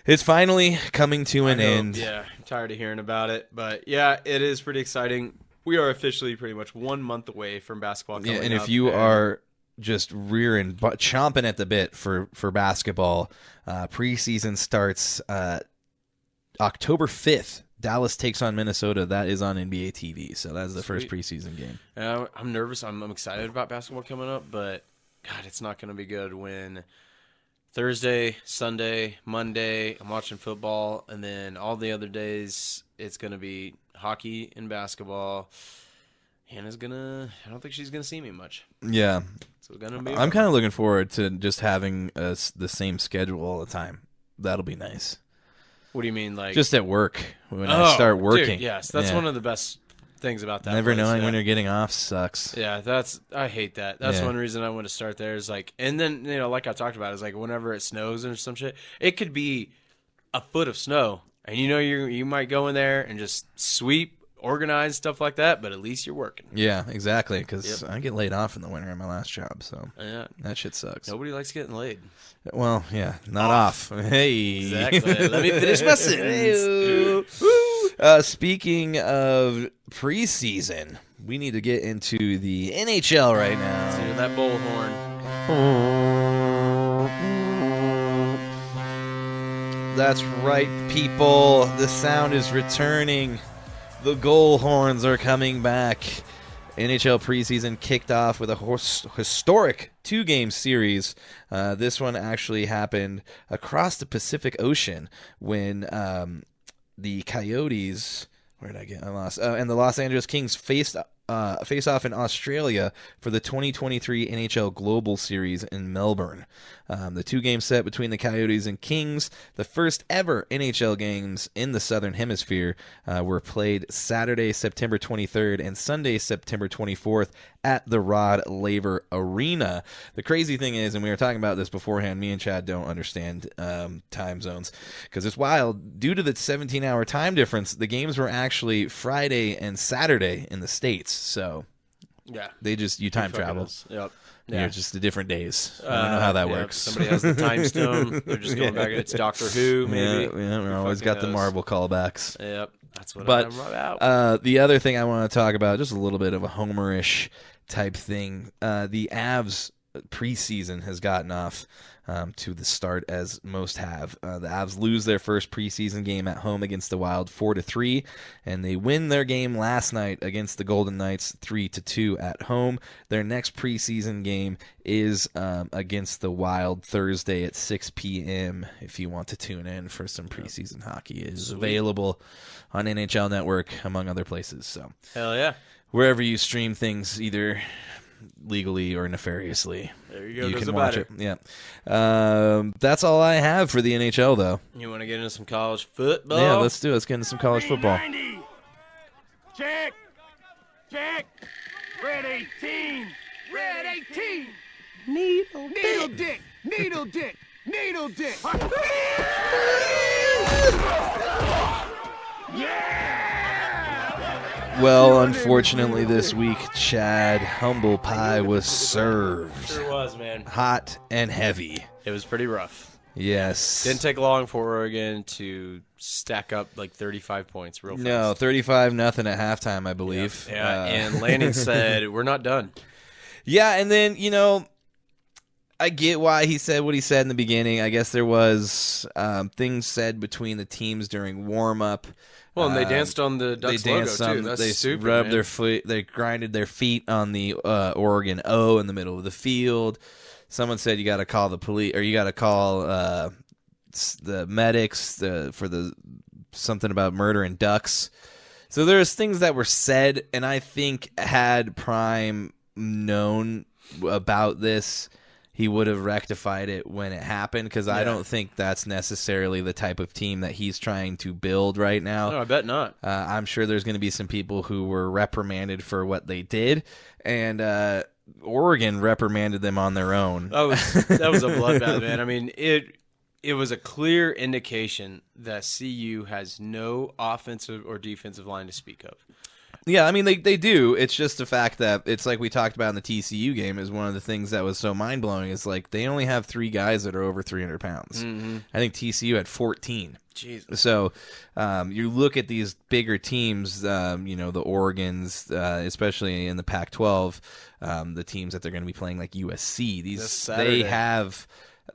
it's finally coming to an end. Yeah, I'm tired of hearing about it. But, yeah, it is pretty exciting. We are officially pretty much 1 month away from basketball coming up. And if you are just chomping at the bit for basketball, preseason starts October 5th. Dallas takes on Minnesota. That is on NBA TV. So that's the first preseason game. I'm nervous. I'm excited about basketball coming up. But, God, it's not going to be good when Thursday, Sunday, Monday, I'm watching football, and then all the other days it's going to be hockey and basketball. Hannah's I don't think she's going to see me much. Yeah. So it's gonna be I'm kind of looking forward to just having the same schedule all the time. That'll be nice. What do you mean, like? Just at work, when I start working. Dude, yes, that's one of the best things about that. Never place, knowing when you're getting off sucks. Yeah, I hate that. That's one reason I want to start there is like, and then, like I talked about, is like whenever it snows or some shit, it could be a foot of snow, and you might go in there and just sweep, organize, stuff like that, but at least you're working. Yeah, exactly, because I get laid off in the winter in my last job, so that shit sucks. Nobody likes getting laid. Well, yeah, not off. Hey. Exactly. Let me finish my sentence. Speaking of preseason, we need to get into the NHL right now. Let's hear that bullhorn. That's right, people. The sound is returning. The goal horns are coming back. NHL preseason kicked off with a historic 2-game series. This one actually happened across the Pacific Ocean when the Coyotes, where did I get? I lost. And the Los Angeles Kings face off in Australia for the 2023 NHL Global Series in Melbourne. The 2-game set between the Coyotes and Kings, the first ever NHL games in the Southern Hemisphere, were played Saturday, September 23rd and Sunday, September 24th at the Rod Laver Arena. The crazy thing is, and we were talking about this beforehand, me and Chad don't understand time zones because it's wild. Due to the 17-hour time difference, the games were actually Friday and Saturday in the States. So yeah, you time travel. Yep. Yeah, you're just the different days. I don't know how that works. Somebody has the time stone. They're just going back. It's Doctor Who, maybe. Yeah, we always got the Marvel callbacks. Yep, that's what I'm about. The other thing I want to talk about, just a little bit of a homerish type thing. The Avs preseason has gotten off to the start as most have. The Avs lose their first preseason game at home against the Wild 4-3, and they win their game last night against the Golden Knights 3-2 at home. Their next preseason game is against the Wild Thursday at 6 p.m. If you want to tune in for some preseason hockey, it is available on NHL Network among other places. So hell yeah, wherever you stream things, either legally or nefariously, there you go. You can watch it. Yeah, that's all I have for the NHL, though. You want to get into some college football? Yeah, let's do it. Let's get into some college football. Check. Red 18. Red 18. Needle dick. Needle dick. Well, unfortunately, this week, Chad, humble pie was served. Sure was, man. Hot and heavy. It was pretty rough. Yes. Didn't take long for Oregon to stack up like 35 points real fast. No, 35-0 at halftime, I believe. Yeah, and Lanning said, we're not done. Yeah, and then, I get why he said what he said in the beginning. I guess there was things said between the teams during warm-up. Well, and they danced on the Ducks logo, too. That's stupid, rubbed man. their foot. They grinded their feet on the Oregon O in the middle of the field. Someone said you got to call the police, or you got to call the medics for the something about murdering ducks. So there's things that were said, and I think had Prime known about this, he would have rectified it when it happened, because I don't think that's necessarily the type of team that he's trying to build right now. No, I bet not. I'm sure there's going to be some people who were reprimanded for what they did, and Oregon reprimanded them on their own. That was a bloodbath, man. I mean, it was a clear indication that CU has no offensive or defensive line to speak of. Yeah, I mean, they do. It's just the fact that it's like we talked about in the TCU game is one of the things that was so mind-blowing is like they only have 3 guys that are over 300 pounds. Mm-hmm. I think TCU had 14. Jesus. So you look at these bigger teams, the Oregons, especially in the Pac-12, the teams that they're going to be playing like USC. They have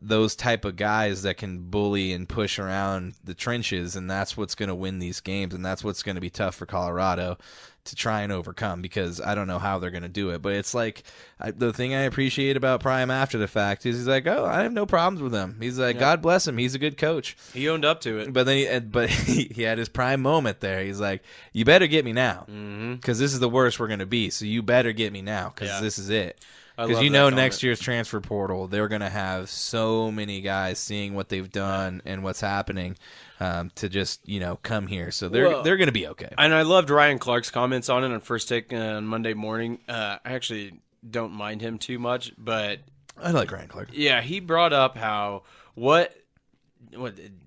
those type of guys that can bully and push around the trenches, and that's what's going to win these games, and that's what's going to be tough for Colorado to try and overcome, because I don't know how they're going to do it. But it's like the thing I appreciate about Prime after the fact is he's like, oh, I have no problems with him. He's like, God bless him. He's a good coach. He owned up to it. But then he had his prime moment there. He's like, you better get me now, because this is the worst we're going to be. So you better get me now, because this is it. Because next year's transfer portal, they're going to have so many guys seeing what they've done and what's happening to just, come here. So they're going to be okay. And I loved Ryan Clark's comments on it on First Take on Monday morning. I actually don't mind him too much, but I like Ryan Clark. Yeah, he brought up how what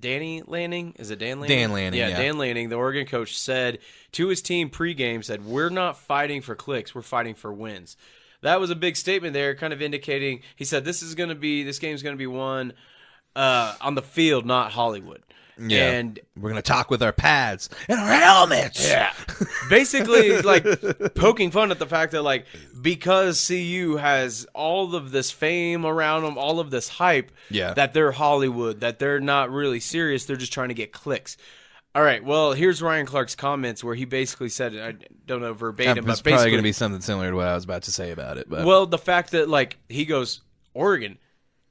Danny Lanning? Is it Dan Lanning? Dan Lanning, yeah. Dan Lanning, the Oregon coach, said to his team pregame, said, we're not fighting for clicks, we're fighting for wins. That was a big statement there, kind of indicating, he said, this game's going to be won on the field, not Hollywood. Yeah. And we're going to talk with our pads and our helmets. Yeah. Basically, like, poking fun at the fact that, like, because CU has all of this fame around them, all of this hype, that they're Hollywood, that they're not really serious, they're just trying to get clicks. All right, well, here's Ryan Clark's comments where he basically said, I don't know verbatim, but it's basically... probably going to be something similar to what I was about to say about it. But well, the fact that, like, he goes, Oregon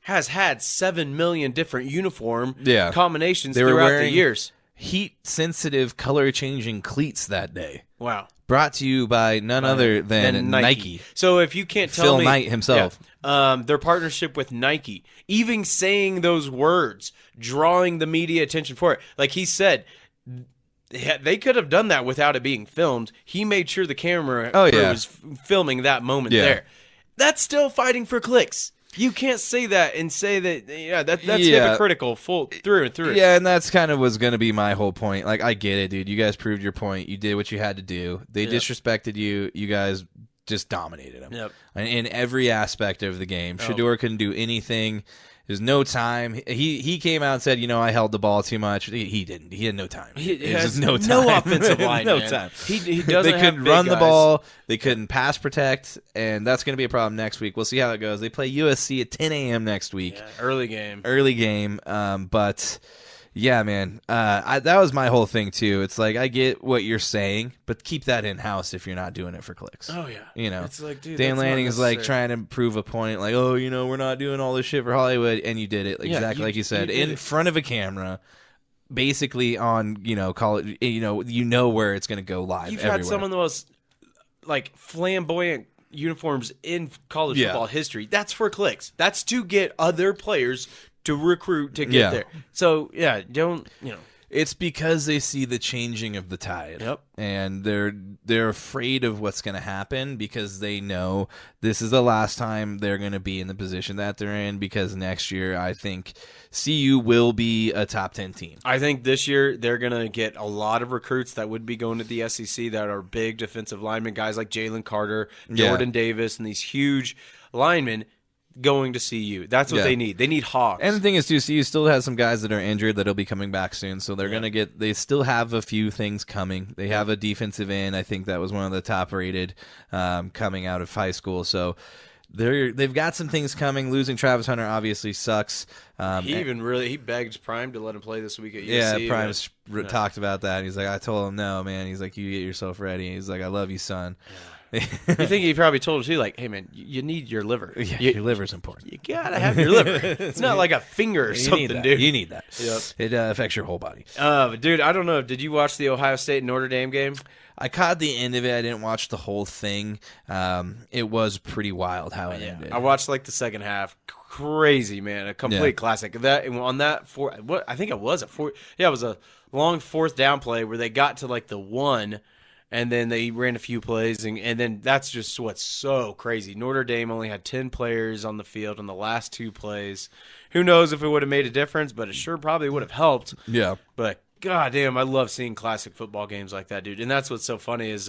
has had 7 million different uniform combinations throughout the years. Heat-sensitive, color-changing cleats that day. Wow. Brought to you by none other than Nike. So if you can't tell me... Phil Knight himself. Their partnership with Nike, even saying those words, drawing the media attention for it. Like he said... they could have done that without it being filmed. He made sure the camera crew was filming that moment there. That's still fighting for clicks. You can't say that and say that, that's hypocritical through and through. Yeah, and that's kind of was going to be my whole point. Like, I get it, dude. You guys proved your point. You did what you had to do. They disrespected you. You guys just dominated them. Yep. In every aspect of the game. Shedeur couldn't do anything. There's no time. He came out and said, I held the ball too much. He didn't. He had no time. He has no offensive line. No man. time. He doesn't. They couldn't run the ball. They couldn't pass protect, and that's going to be a problem next week. We'll see how it goes. They play USC at 10 a.m. next week. Yeah, early game. But yeah, man, that was my whole thing too. It's like I get what you're saying, but keep that in house if you're not doing it for clicks. Oh yeah, it's like, dude, Dan Lanning is like trying to prove a point, like, oh, we're not doing all this shit for Hollywood, and you did it exactly like you said, in front of a camera, basically on college. Where it's going to go live. You've everywhere. had some of the most like flamboyant uniforms in college football history. That's for clicks. That's to get other players to recruit to get there. So don't. It's because they see the changing of the tide. Yep. And they're afraid of what's going to happen because they know this is the last time they're going to be in the position that they're in, because next year I think CU will be a top 10 team. I think this year they're going to get a lot of recruits that would be going to the SEC that are big defensive linemen, guys like Jalen Carter, Jordan Davis, and these huge linemen going to CU. That's what they need. They need hogs. And the thing is, too, CU still has some guys that are injured that'll be coming back soon, so they're going to get – they still have a few things coming. They have a defensive end. I think that was one of the top-rated coming out of high school. So they've got some things coming. Losing Travis Hunter obviously sucks. He begged Prime to let him play this week at USC. Yeah, Prime's talked about that. He's like, I told him, no, man. He's like, you get yourself ready. He's like, I love you, son. Yeah. You think he probably told him too, like, hey man, you need your liver. Yeah, your liver's important. You gotta have your liver. It's not like a finger or something, dude. You need that. Yep. It affects your whole body. Dude, I don't know. Did you watch the Ohio State Notre Dame game? I caught the end of it. I didn't watch the whole thing. It was pretty wild how it ended. I watched like the second half. Crazy, man. A complete classic. I think it was it was a long fourth down play where they got to like the 1. And then they ran a few plays, and then that's just what's so crazy. Notre Dame only had 10 players on the field on the last 2 plays. Who knows if it would have made a difference, but it sure probably would have helped. Yeah. But, goddamn, I love seeing classic football games like that, dude. And that's what's so funny is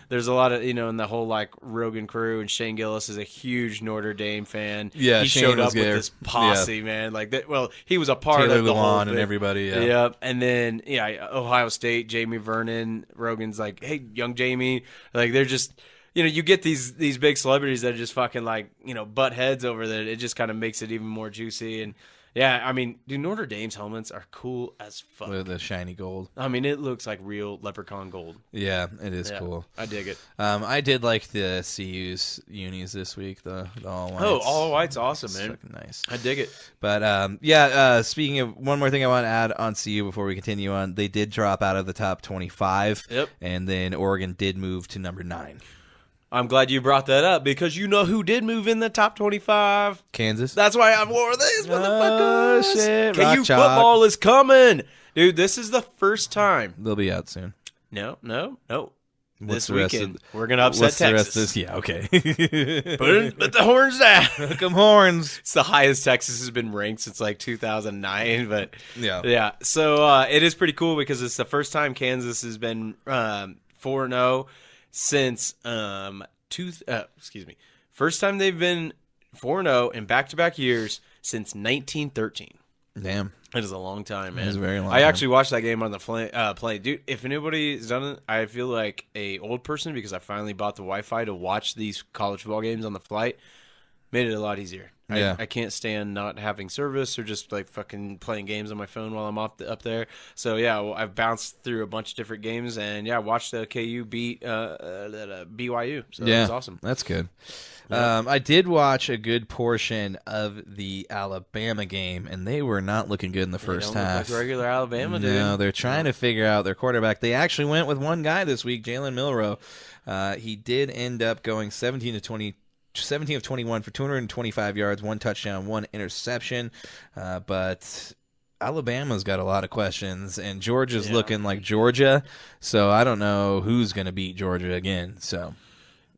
there's a lot of, in the whole, like, Rogan crew, and Shane Gillis is a huge Notre Dame fan. Yeah, he Shane showed was up with there. this posse, man. Like that. Well, he was a part Taylor of the whole Lewan thing. and everybody, yeah. Yep. And then, Ohio State, Jamie Vernon, Rogan's like, hey, young Jamie. Like, they're just, you get these big celebrities that are just fucking, like, butt heads over there. It just kind of makes it even more juicy. And, yeah, I mean, dude, Notre Dame's helmets are cool as fuck. With the shiny gold. I mean, it looks like real leprechaun gold. Yeah, it is cool. I dig it. I did like the CU's unis this week, the all whites. Oh, all white's awesome, man. Fucking nice. I dig it. But, speaking of, one more thing I want to add on CU before we continue on, they did drop out of the top 25. Yep. And then Oregon did move to number 9. I'm glad you brought that up because you know who did move in the top 25? Kansas. That's why I wore these motherfuckers. Oh, shit. KU Rock football is coming. Dude, this is the first time. They'll be out soon. No. What's This the rest weekend, of- we're going to upset What's the rest Texas. of this? Yeah, okay. Put the horns down. Hook 'em horns. It's the highest Texas has been ranked since like 2009. But Yeah. So it is pretty cool because it's the first time Kansas has been 4-0 since first time they've been 4-0 in back-to-back years since 1913. Damn. It is a long time, man. It is a very long I time. actually watched that game on the plane. Dude, if anybody's done it, I feel like a old person because I finally bought the Wi-Fi to watch these college football games on the flight. Made it a lot easier. Yeah. I can't stand not having service or just like fucking playing games on my phone while I'm up there. So yeah, I've bounced through a bunch of different games and watched the KU beat BYU. So that was awesome. That's good. I did watch a good portion of the Alabama game, and they were not looking good in the first half. Like regular Alabama, dude. No, they're trying to figure out their quarterback. They actually went with one guy this week, Jalen Milroe. He did end up going 17 of 21 for 225 yards, 1 touchdown, 1 interception. But Alabama's got a lot of questions, and Georgia's looking like Georgia. So I don't know who's going to beat Georgia again. So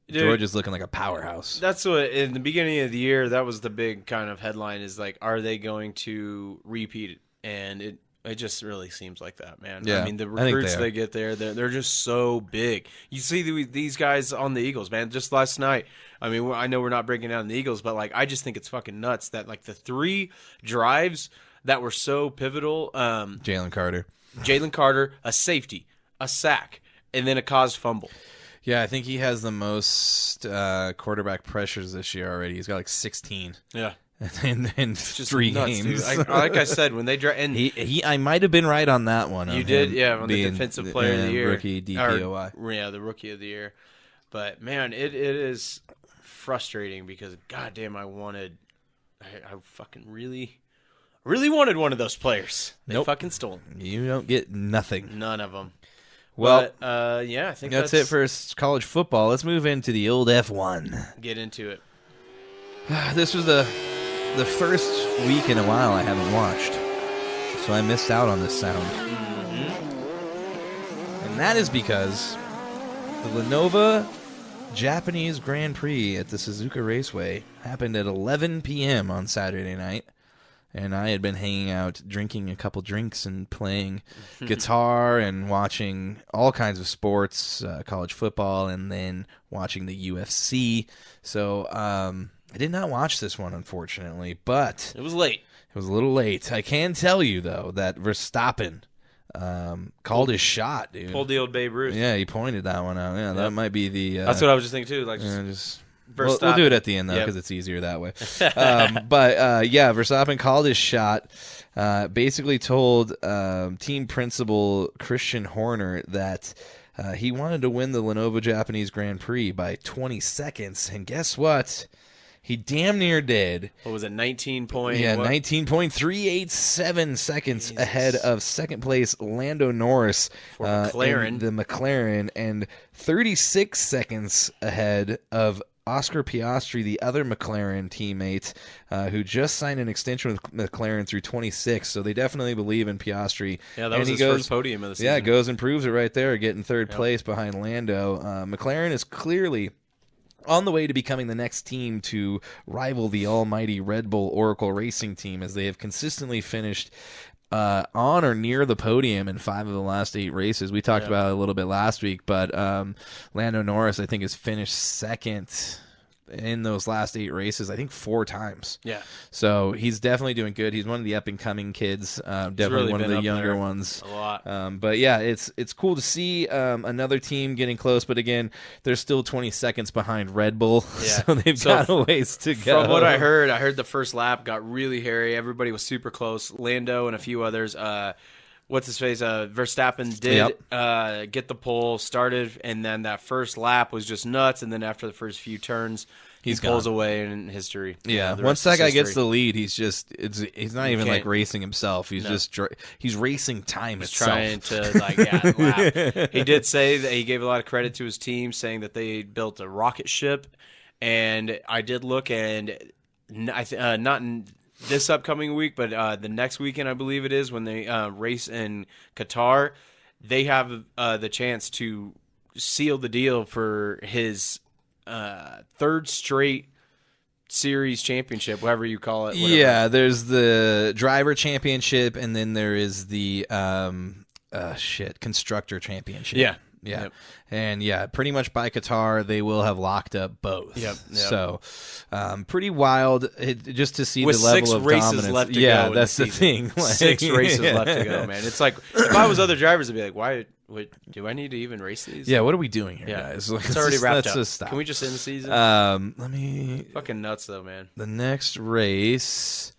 Dude, Georgia's looking like a powerhouse. That's what, in the beginning of the year, that was the big kind of headline is like, are they going to repeat it? And it just really seems like that, man. Yeah, I mean, the I think recruits they they get there, they're just so big. You see these guys on the Eagles, man. Just last night, I mean, I know we're not breaking down the Eagles, but like, I just think it's fucking nuts that like the 3 drives that were so pivotal. Jalen Carter, a safety, a sack, and then a caused fumble. Yeah, I think he has the most quarterback pressures this year already. He's got like 16. Yeah. in Just 3 nuts, games. dude. Like I said, when they and I might have been right on that one. you did, on the defensive player of the year, rookie DPOI. Or, the rookie of the year. But man, it is frustrating because goddamn, I fucking really wanted one of those players. They fucking stole them. You don't get nothing. None of them. Well, but, I think that's it for college football. Let's move into the old F1. Get into it. This was the first week in a while I haven't watched, so I missed out on this sound. And that is because the Lenovo Japanese Grand Prix at the Suzuka Raceway happened at 11 p.m. on Saturday night. And I had been hanging out, drinking a couple drinks and playing guitar and watching all kinds of sports, college football, and then watching the UFC. So I did not watch this one, unfortunately, but It was late. it was a little late. I can tell you, though, that Verstappen called his shot, dude. Pulled the old Babe Ruth. Yeah, he pointed that one out. Yeah, that might be the... That's what I was just thinking, too. Like, just Verstappen. we'll do it at the end, though, because it's easier that way. Verstappen called his shot. Basically told team principal Christian Horner that he wanted to win the Lenovo Japanese Grand Prix by 20 seconds. And guess what? He damn near did. What was it, 19 point? Yeah, what? 19.387 seconds ahead of second place Lando Norris For McLaren. in the McLaren, and 36 seconds ahead of Oscar Piastri, the other McLaren teammate, who just signed an extension with McLaren through 26. So they definitely believe in Piastri. Yeah, that was his first podium of the season. Yeah, goes and proves it right there, getting third place behind Lando. McLaren is clearly on the way to becoming the next team to rival the almighty Red Bull Oracle Racing team, as they have consistently finished on or near the podium in 5 of the last 8 races. We talked about it a little bit last week, but Lando Norris, I think, has finished second in those last 8 races, I think 4 times. Yeah. So he's definitely doing good. He's one of the up-and-coming kids, definitely really one of been the up younger there ones. a lot. But yeah, it's cool to see another team getting close, but again, they're still 20 seconds behind Red Bull, so they've got a ways to go. From what I heard the first lap got really hairy. Everybody was super close. Lando and a few others. What's his face? Verstappen did get the pole started, and then that first lap was just nuts. And then after the first few turns, he pulls away in history. Yeah, once that guy gets the lead, he's he's not even like racing himself. He's just he's racing time itself. Trying to lap. He did say that he gave a lot of credit to his team, saying that they built a rocket ship. And I did look, and not in this upcoming week, but the next weekend, I believe it is, when they race in Qatar, they have the chance to seal the deal for his third straight series championship, whatever you call it. Whatever. Yeah, there's the driver championship, and then there is the constructor championship. Yeah. Yeah. Yep. And pretty much by Qatar, they will have locked up both. Yep. So, pretty wild just to see with the level 6 of races dominance. left to Yeah, go. that's the thing. Like, 6 races left to go, man. It's like, if I was other drivers, I'd be like, why? Do I need to even race these? Yeah, what are we doing here, Yeah. guys? It's already wrapped up. Let's just stop. Can we just end the season? Let me... Fucking nuts, though, man. The next race...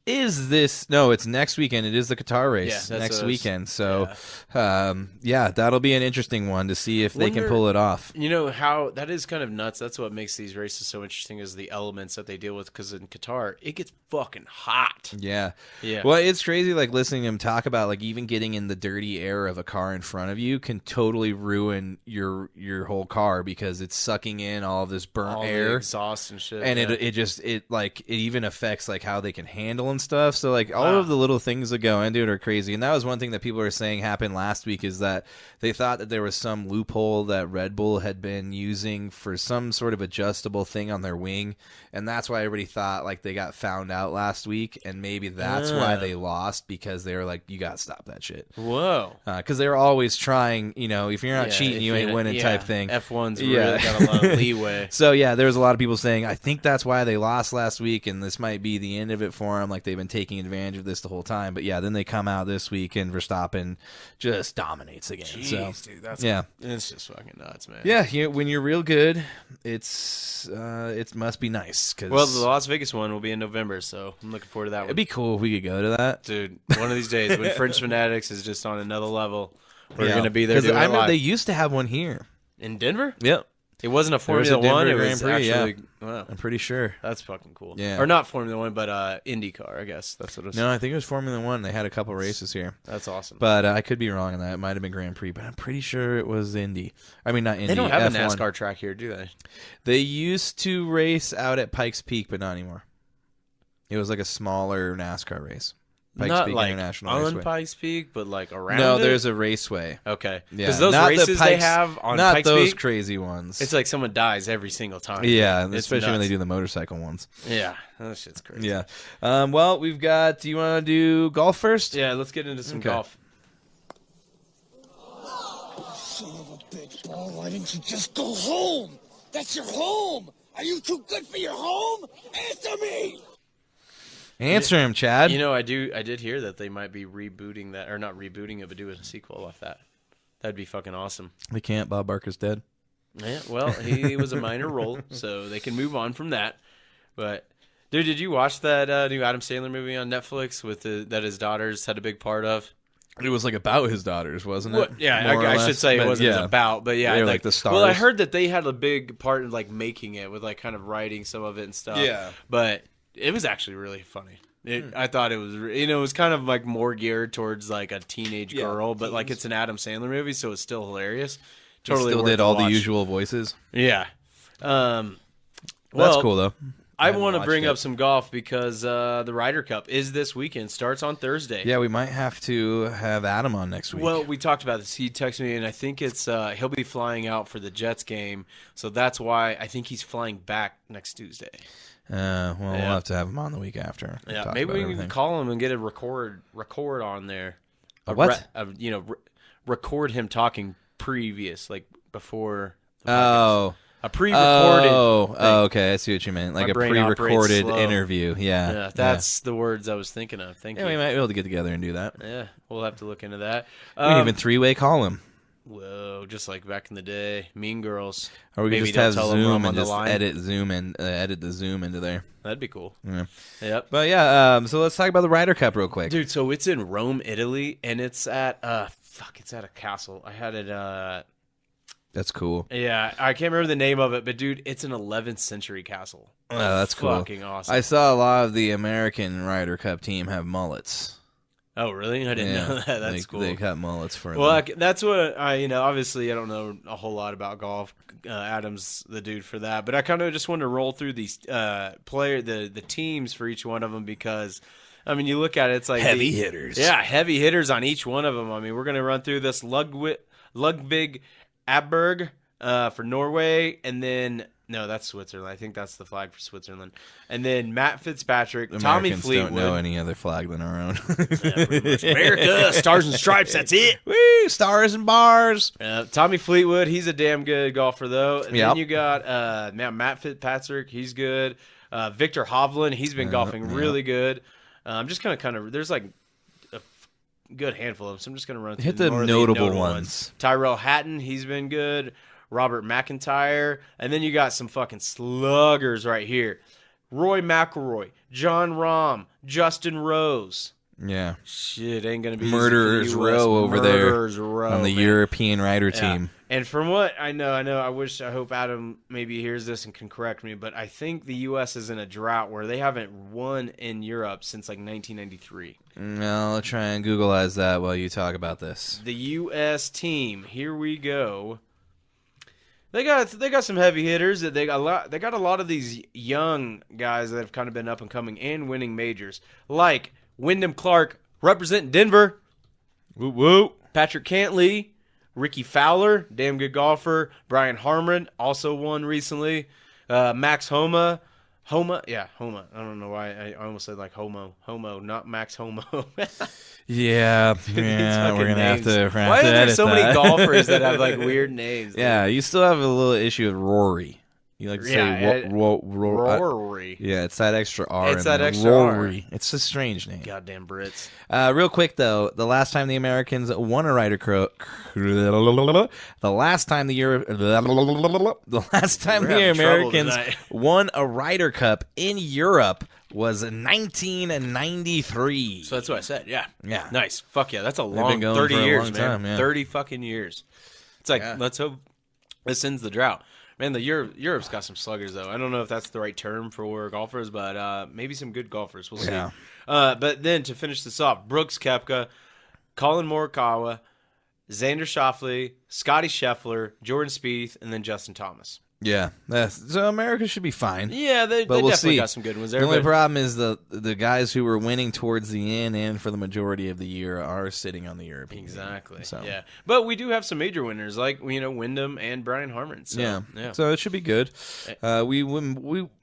Is this it's next weekend? It is the Qatar race next weekend. So, that'll be an interesting one to see if they can pull it off. You know how that is kind of nuts. That's what makes these races so interesting, is the elements that they deal with. Because in Qatar, it gets fucking hot. Yeah. Yeah. Well, it's crazy. Like listening to him talk about like even getting in the dirty air of a car in front of you can totally ruin your whole car because it's sucking in all of this burnt air, the exhaust and shit, and it even affects like how they can handle and stuff. So like all of the little things that go into it are crazy. And that was one thing that people were saying happened last week, is that they thought that there was some loophole that Red Bull had been using for some sort of adjustable thing on their wing, and that's why everybody thought like they got found out last week, and maybe that's why they lost, because they were like, you got to stop that shit. Whoa. Because they were always trying, if you're not cheating, you ain't winning type thing. F1's really got a lot of leeway. So there was a lot of people saying, I think that's why they lost last week, and this might be the end of it for them. Like they've been taking advantage of this the whole time. But then they come out this week and Verstappen just dominates again. Jeez, dude, that's it's just fucking nuts, man. Yeah, when you're real good, it must be nice. Well, the Las Vegas one will be in November, so I'm looking forward to that one. It'd be cool if we could go to that, dude. One of these days, when Fringe Fanatics is just on another level, we're gonna be there. Because I remember they used to have one here in Denver. Yep. It wasn't a Formula One. It was Grand Prix, actually. Wow. I'm pretty sure. That's fucking cool. Yeah. Or not Formula One, but IndyCar. I guess that's what it was. No, I think it was Formula One. They had a couple races here. That's awesome. But I could be wrong on that. It might have been Grand Prix, but I'm pretty sure it was Indy. I mean, not Indy. They don't have F1. a NASCAR track here, do they? They used to race out at Pikes Peak, but not anymore. It was like a smaller NASCAR race. Pikes Not Peak like International on Raceway. Pikes Peak, but like around No, it? there's a raceway. Okay. Yeah, Because those not the races they Pikes- have on not Pikes those Peak, crazy ones. it's like someone dies every single time. yeah, It's especially when they nuts. do the motorcycle ones. Yeah, that shit's crazy. Yeah. Well, we've got. Do you want to do golf first? Yeah, let's get into some Okay. golf. Son of a bitch, Paul, why didn't you just go home? That's your home! Are you too good for your home? Answer me! Answer him, Chad. You know, I did hear that they might be rebooting that, or not rebooting it, but doing a sequel off that. That'd be fucking awesome. They can't. Bob Barker's dead. Yeah, well, he was a minor role, so they can move on from that. But, dude, did you watch that new Adam Sandler movie on Netflix with that his daughters had a big part of? It was like about his daughters, wasn't it? What? Yeah, More or I should less. say it But, wasn't yeah. about, but yeah, They were like the Well, I stars. heard that they had a big part in like making it with like kind of writing some of it and stuff. Yeah. but it was actually really funny. I thought it was, it was kind of like more geared towards like a teenage girl, but like it's an Adam Sandler movie, so it's still hilarious. He Totally still worth did a all the watch. usual voices. Yeah. Well, Well, that's cool though. I haven't want to watched bring it. up some golf because the Ryder Cup is this weekend. Starts on Thursday. Yeah, we might have to have Adam on next week. Well, we talked about this. He texted me, and I think it's he'll be flying out for the Jets game, so that's why I think he's flying back next Tuesday. We'll have to have him on the week after. Yeah, Talk maybe about we can everything. call him and get a record on there. A what? Record him talking previous, like before. The podcast. Oh. A pre-recorded. Oh, thing. okay. I see what you meant. Like My a brain operates pre-recorded slow. interview. Yeah. Yeah, that's the words I was thinking of. Thank Yeah, you. we might be able to get together and do that. Yeah, we'll have to look into that. We can even three-way call him. Whoa, just like back in the day, Mean Girls. Or we Maybe could just don't have tell 'em Zoom I'm on and the just line. edit Zoom and edit the Zoom into there. That'd be cool. Yeah. Yep. But yeah, so let's talk about the Ryder Cup real quick. Dude, so it's in Rome, Italy, and it's at it's at a castle. I had it That's cool. yeah, I can't remember the name of it, but dude, it's an 11th century castle. Oh, that's cool. Fucking awesome. I saw a lot of the American Ryder Cup team have mullets. Oh, really? I didn't know that. That's cool. They cut mullets for Well, them. that's what obviously I don't know a whole lot about golf. Adam's the dude for that, but I kind of just wanted to roll through these the teams for each one of them because, I mean, you look at it, it's like Heavy hitters. Yeah, heavy hitters on each one of them. I mean, we're gonna run through this Ludvig Aberg for Norway, and then no, that's Switzerland. I think that's the flag for Switzerland, and then Matt Fitzpatrick, Tommy Americans Fleetwood. don't know any other flag than our own. America, stars and stripes. That's it. Woo, stars and bars. Tommy Fleetwood, he's a damn good golfer though. And Yep. then you got Matt Fitzpatrick, he's good. Victor Hovland, he's been golfing really good. I'm just gonna kind of there's like a good handful of them, so I'm just gonna run through Hit the more of notable ones. Tyrell Hatton, he's been good. Robert McIntyre, and then you got some fucking sluggers right here. Roy McIlroy, John Rahm, Justin Rose. Yeah. Shit, ain't gonna be easy Murderers for the US. Row over Murderers there Row, on the man. European Ryder Yeah. team. And from what I know, I hope Adam maybe hears this and can correct me, but I think the U.S. is in a drought where they haven't won in Europe since like 1993. No, I'll try and Googleize that while you talk about this. The U.S. team, here we go. They got some heavy hitters. They got a lot of these young guys that have kind of been up and coming and winning majors, like Wyndham Clark representing Denver. Woo woo. Patrick Cantley, Ricky Fowler, damn good golfer. Brian Harmon also won recently. Max Homa. Yeah, Homa. I don't know why I almost said like Homo, not Max Homo. Yeah, These we're fucking gonna have names. to. Why are there edit so that. many golfers that have like weird names? Yeah, you still have a little issue with Rory. You like to say Rory. yeah, it's that extra R. It's in that there. extra R. Rory. It's a strange name. Goddamn Brits. Real quick though, the last time the Americans won a Ryder Cup, the last time the having trouble Americans tonight. won a Ryder Cup in Europe was 1993. So that's what I said. Yeah. Yeah. Nice. Fuck yeah. That's a been long going 30 for a years, long man. time, yeah. 30 fucking years. It's like, Yeah. let's hope this ends the drought. Man, the Europe's got some sluggers, though. I don't know if that's the right term for golfers, but maybe some good golfers. We'll see. Yeah. But then to finish this off, Brooks Koepka, Colin Morikawa, Xander Schauffele, Scotty Scheffler, Jordan Spieth, and then Justin Thomas. Yeah, so America should be fine. Yeah, they But we'll definitely see. got some good ones there. The only but- problem is the guys who were winning towards the end and for the majority of the year are sitting on the European. Exactly. team, so. Yeah, but we do have some major winners like Wyndham and Brian Harmon. So, Yeah. So it should be good. We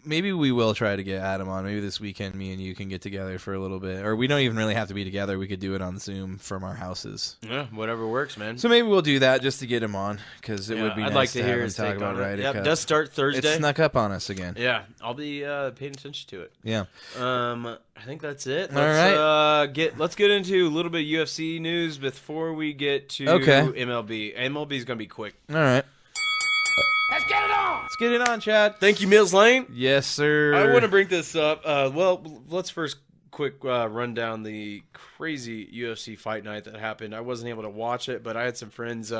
maybe we will try to get Adam on. Maybe this weekend, me and you can get together for a little bit, or we don't even really have to be together. We could do it on Zoom from our houses. Yeah, whatever works, man. So maybe we'll do that just to get him on, because it would be. I'd nice like to hear have him his talk take about on it. Ryder Yep, Cup. does start Thursday. It snuck up on us again. Yeah, I'll be paying attention to it. Yeah. I think that's it. All right. Let's get into a little bit of UFC news before we get to MLB. MLB is gonna be quick. All right. Let's get it on! Let's get it on, Chad. Thank you, Mills Lane. Yes, sir. I want to bring this up. Well, let's first quick run down the crazy UFC fight night that happened. I wasn't able to watch it, but I had some friends,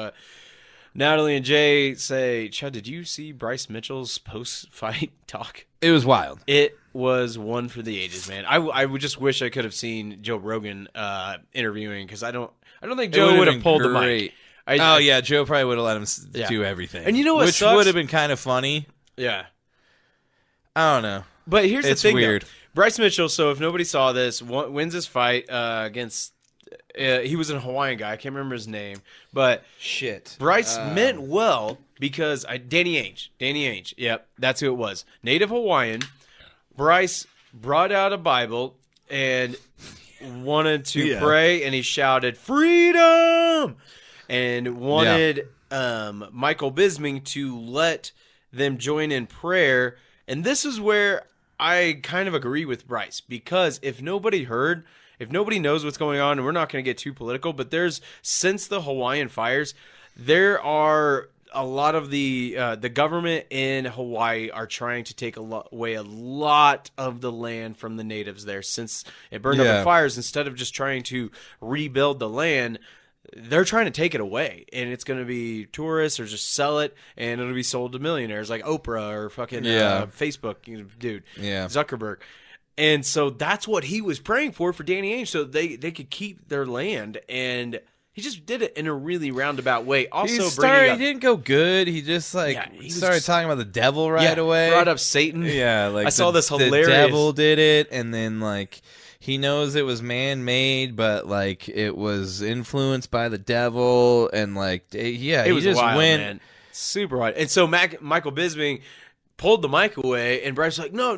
Natalie and Jay, say, Chad, did you see Bryce Mitchell's post-fight talk? It was wild. It was one for the ages, man. I would just wish I could have seen Joe Rogan interviewing, because I don't think Joe would have pulled the mic. Yeah, Joe probably would have let him do everything. And you know what Which sucks? would have been kind of funny. Yeah. I don't know. But here's It's the thing, weird. though. Bryce Mitchell, so if nobody saw this, wins his fight against he was a Hawaiian guy. I can't remember his name. But Shit. Bryce meant well because Danny Ainge. Yep, that's who it was. Native Hawaiian. Bryce brought out a Bible and wanted to pray, and he shouted, "Freedom!" and wanted Michael Bisping to let them join in prayer. And this is where I kind of agree with Bryce, because if nobody knows what's going on, and we're not going to get too political, but since the Hawaiian fires, there are a lot of the government in Hawaii are trying to take away a lot of the land from the natives there, since it burned up in fires. Instead of just trying to rebuild the land, they're trying to take it away, and it's going to be tourists, or just sell it, and it'll be sold to millionaires like Oprah or fucking Facebook dude, Zuckerberg. And so that's what he was praying for Danny Ainge, so they could keep their land. And he just did it in a really roundabout way. Also, he didn't go good. He just started talking about the devil right away. Brought up Satan. Yeah, like I saw this hilarious. The devil did it, and then he knows it was man-made, but it was influenced by the devil, and it was just wild, went man. Super wild. And so Michael Bisping pulled the mic away, and Bryce was like, no,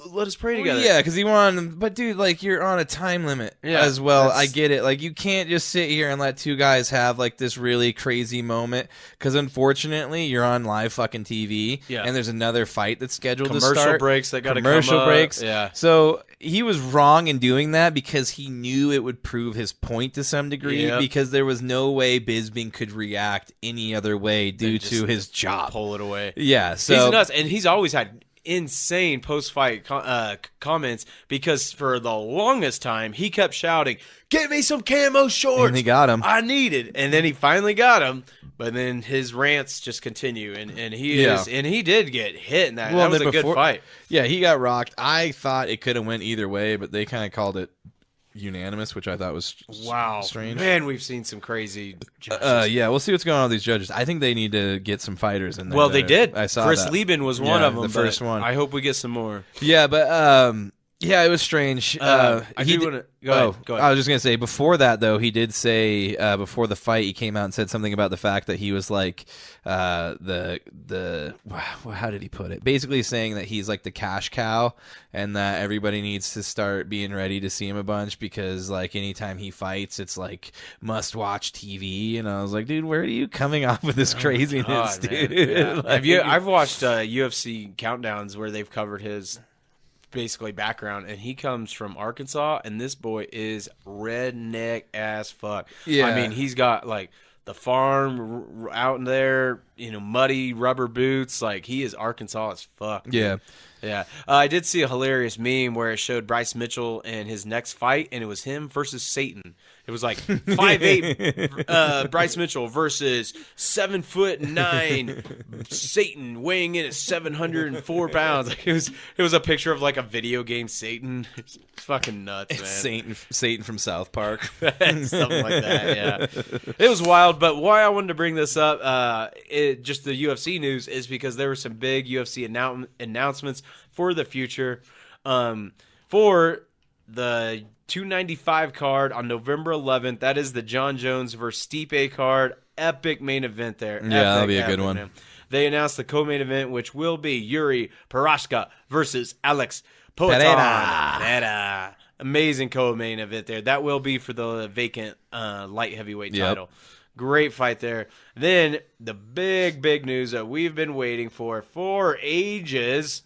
let us pray together. Yeah, because he wanted, but dude, you're on a time limit as well. I get it. You can't just sit here and let two guys have this really crazy moment, because unfortunately you're on live fucking TV, and there's another fight that's scheduled to start. Commercial breaks that got to come up. Commercial breaks. Yeah. So he was wrong in doing that, because he knew it would prove his point to some degree, because there was no way Bisping could react any other way due to his job. Pull it away. Yeah, so he's nuts, and he's always had insane post-fight comments, because for the longest time he kept shouting, "Get me some camo shorts!" And he got him. I need it, and then he finally got him. But then his rants just continue, and he did get hit in that. That was a good fight. Yeah, he got rocked. I thought it could have went either way, but they kind of called it unanimous, which I thought was strange. Man, we've seen some crazy judges. Yeah, we'll see what's going on with these judges. I think they need to get some fighters in there. Well, they did. I saw Chris that. Lieben was one of them. The first one. I hope we get some more. Yeah, but yeah, it was strange. I do want to go ahead. Go ahead. I was just gonna say, before that though, he did say before the fight, he came out and said something about the fact that he was how did he put it? Basically saying that he's the cash cow, and that everybody needs to start being ready to see him a bunch, because anytime he fights, it's must watch TV. And I was like, dude, where are you coming off with this craziness, dude? Yeah. I've watched UFC countdowns where they've covered his basically background, and he comes from Arkansas, and this boy is redneck as fuck. Yeah. I mean, he's got the farm out in there, muddy rubber boots. He is Arkansas as fuck. Yeah. Yeah. I did see a hilarious meme where it showed Bryce Mitchell and his next fight, and it was him versus Satan. It was 5'8" Bryce Mitchell versus 7'9" Satan, weighing in at 704 pounds. It was a picture of a video game Satan. It's fucking nuts, man. Satan from South Park. Something like that, yeah. It was wild, but why I wanted to bring this up is just the UFC news is because there were some big UFC announcements for the future. For the 295 card on November 11th, that is the John Jones versus Stipe card. Epic main event there. Yeah, that'll be a good one. Man. They announced the co-main event, which will be Yuri Prochazka versus Alex Pereira. Amazing co-main event there. That will be for the vacant light heavyweight title. Great fight there. Then the big news that we've been waiting for ages,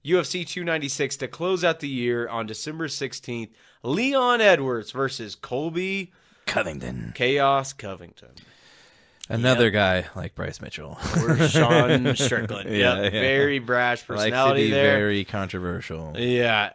UFC 296 to close out the year on December 16th. Leon Edwards versus Colby Covington. Chaos Covington. Another guy like Bryce Mitchell. Or Sean Strickland. Yeah. Very brash personality Likes to be there. very controversial. Yeah.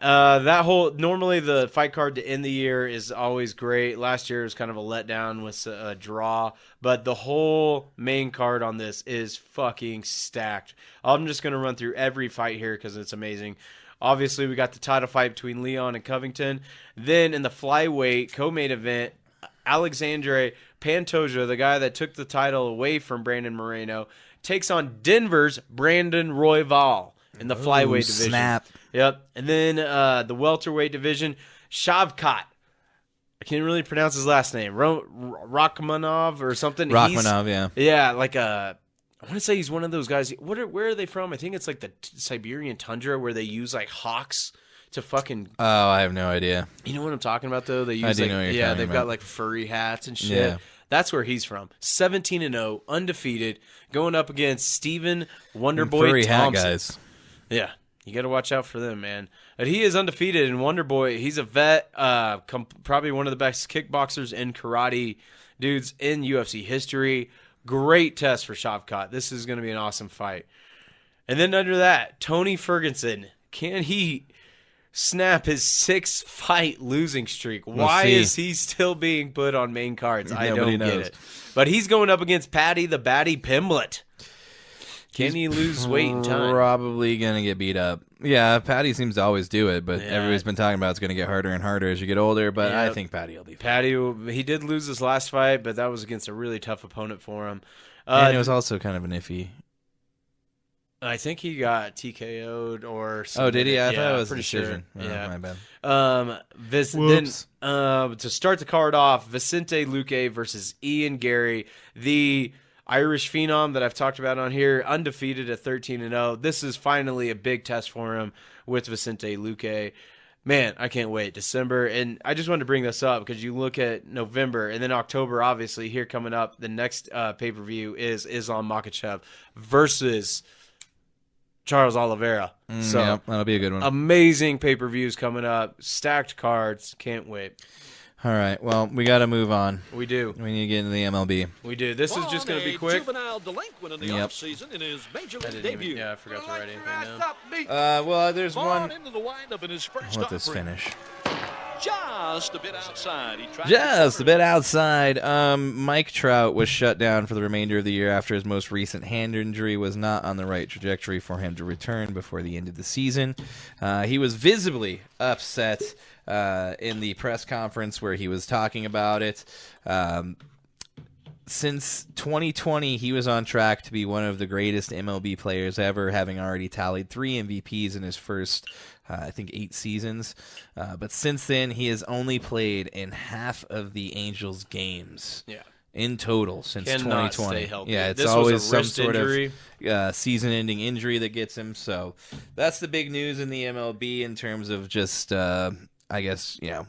Normally the fight card to end the year is always great. Last year was kind of a letdown with a draw. But the whole main card on this is fucking stacked. I'm just going to run through every fight here because it's amazing. Obviously, we got the title fight between Leon and Covington. Then in the flyweight co-main event, Alexandre Pantoja, the guy that took the title away from Brandon Moreno, takes on Denver's Brandon Royval in the flyweight division. Snap. Yep. And then the welterweight division, Shavkat. I can't really pronounce his last name. Rachmanov or something. Rachmanov, yeah. Yeah, like I want to say he's one of those guys. Where are they from? I think it's like the Siberian tundra where they use like hawks to fucking. Oh, I have no idea. You know what I'm talking about though? They use I do like, know what you're yeah, talking they've about. got like furry hats and shit. Yeah. That's where he's from. 17-0, undefeated, going up against Steven Wonderboy Furry hat Thompson. guys. Yeah, you got to watch out for them, man. But he is undefeated, and Wonderboy, he's a vet, probably one of the best kickboxers and karate dudes in UFC history. Great test for Shavkat. This is going to be an awesome fight. And then under that, Tony Ferguson. Can he snap his 6-fight losing streak? Why is he still being put on main cards? I don't get it. But he's going up against Paddy the Batty Pimblett. Can he lose weight in time? Probably going to get beat up. Yeah, Patty seems to always do it, but everybody's been talking about it's going to get harder and harder as you get older, but I think Patty will be fine. Paddy, he did lose his last fight, but that was against a really tough opponent for him. And it was also kind of an iffy. I think he got TKO'd or something. Oh, did he? I thought it was pretty a decision. Sure. Oh, Yeah. my bad. Then to start the card off, Vicente Luque versus Ian Gary, the Irish phenom that I've talked about on here, undefeated at 13-0. This is finally a big test for him with Vicente Luque. Man, I can't wait. December. And I just wanted to bring this up because you look at November and then October, obviously, here coming up, the next pay-per-view is Islam Makhachev versus Charles Oliveira. So yeah, that'll be a good one. amazing pay-per-views coming up. Stacked cards. Can't wait. All right, well, we got to move on. We do. We need to get into the MLB. We do. This is just going to be quick. Juvenile delinquent in the offseason in his major I league didn't debut. I forgot to write anything down. Well, there's one. Into the windup in his first Let this offering. finish. Just a bit outside. He tried Just a bit outside. Mike Trout was shut down for the remainder of the year after his most recent hand injury was not on the right trajectory for him to return before the end of the season. He was visibly upset in the press conference where he was talking about it. Since 2020, he was on track to be one of the greatest MLB players ever, having already tallied 3 MVPs in his first, I think, 8 seasons. But since then, he has only played in half of the Angels' games. Yeah. In total since Cannot 2020. stay healthy. Yeah, it's This was always a some wrist sort injury. of season-ending injury that gets him. So that's the big news in the MLB in terms of just, I guess, Yeah.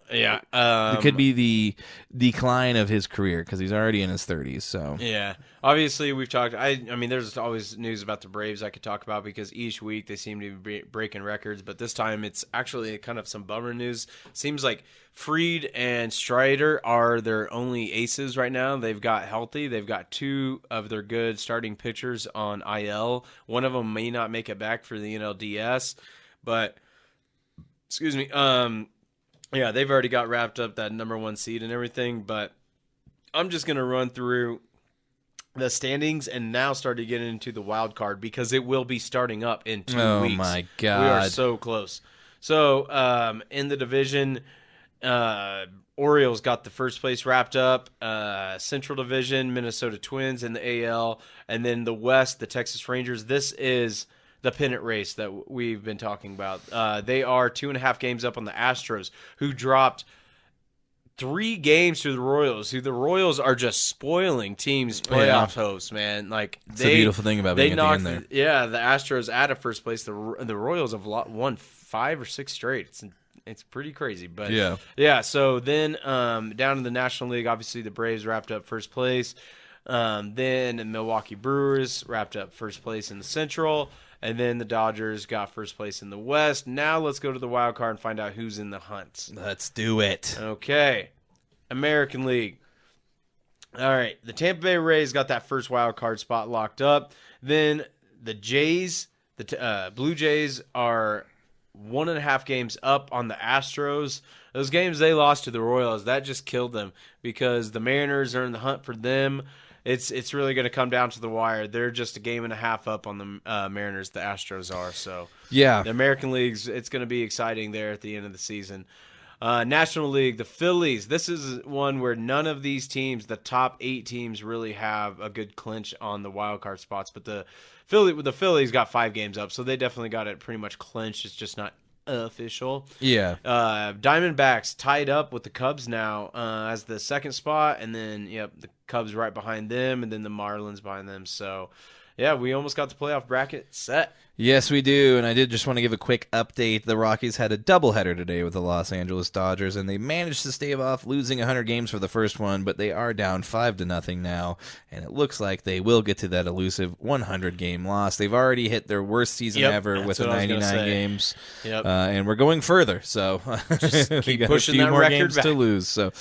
it could be the decline of his career because he's already in his 30s. So Yeah. Obviously, we've talked. I mean, there's always news about the Braves I could talk about because each week they seem to be breaking records. But this time it's actually kind of some bummer news. Seems like Fried and Strider are their only aces right now. They've got healthy. They've got 2 of their good starting pitchers on IL. One of them may not make it back for the NLDS. But, excuse me, yeah, they've already got wrapped up that number 1 seed and everything, but I'm just going to run through the standings and now start to get into the wild card because it will be starting up in 2 weeks. Oh, my God. We are so close. So, in the division, Orioles got the first place wrapped up. Central Division, Minnesota Twins in the AL. And then the West, the Texas Rangers. This is the pennant race that we've been talking about. They are 2.5 games up on the Astros, who dropped 3 games to the Royals, who the Royals are just spoiling teams' playoff hopes, man. Like, It's the beautiful thing about being at the end there. Yeah, the Astros out of first place. The Royals have won 5 or 6 straight. It's pretty crazy. But yeah. So then down in the National League, obviously the Braves wrapped up first place. Then the Milwaukee Brewers wrapped up first place in the Central. And then the Dodgers got first place in the West. Now let's go to the wild card and find out who's in the hunt. Let's do it. Okay. American League. All right. The Tampa Bay Rays got that first wild card spot locked up. Then the Jays, the Blue Jays are 1.5 games up on the Astros. Those games they lost to the Royals, that just killed them because the Mariners are in the hunt for them. It's really going to come down to the wire. They're just 1.5 games up on the Mariners. The Astros are. So yeah, the American League's it's going to be exciting there at the end of the season. National League, the Phillies. This is one where none of these teams, the top 8 teams, really have a good clinch on the wild card spots. But the Phillies got 5 games up, so they definitely got it pretty much clinched. It's just not official. Yeah. Diamondbacks tied up with the Cubs now as the second spot, and then the Cubs right behind them, and then the Marlins behind them. So yeah, we almost got the playoff bracket set. Yes, we do, and I did just want to give a quick update. The Rockies had a doubleheader today with the Los Angeles Dodgers, and they managed to stave off losing 100 games for the first one, but they are down 5-0 now, and it looks like they will get to that elusive 100-game loss. They've already hit their worst season ever with the 99 games, and we're going further, so just keep got pushing a few that more record games back to lose. So,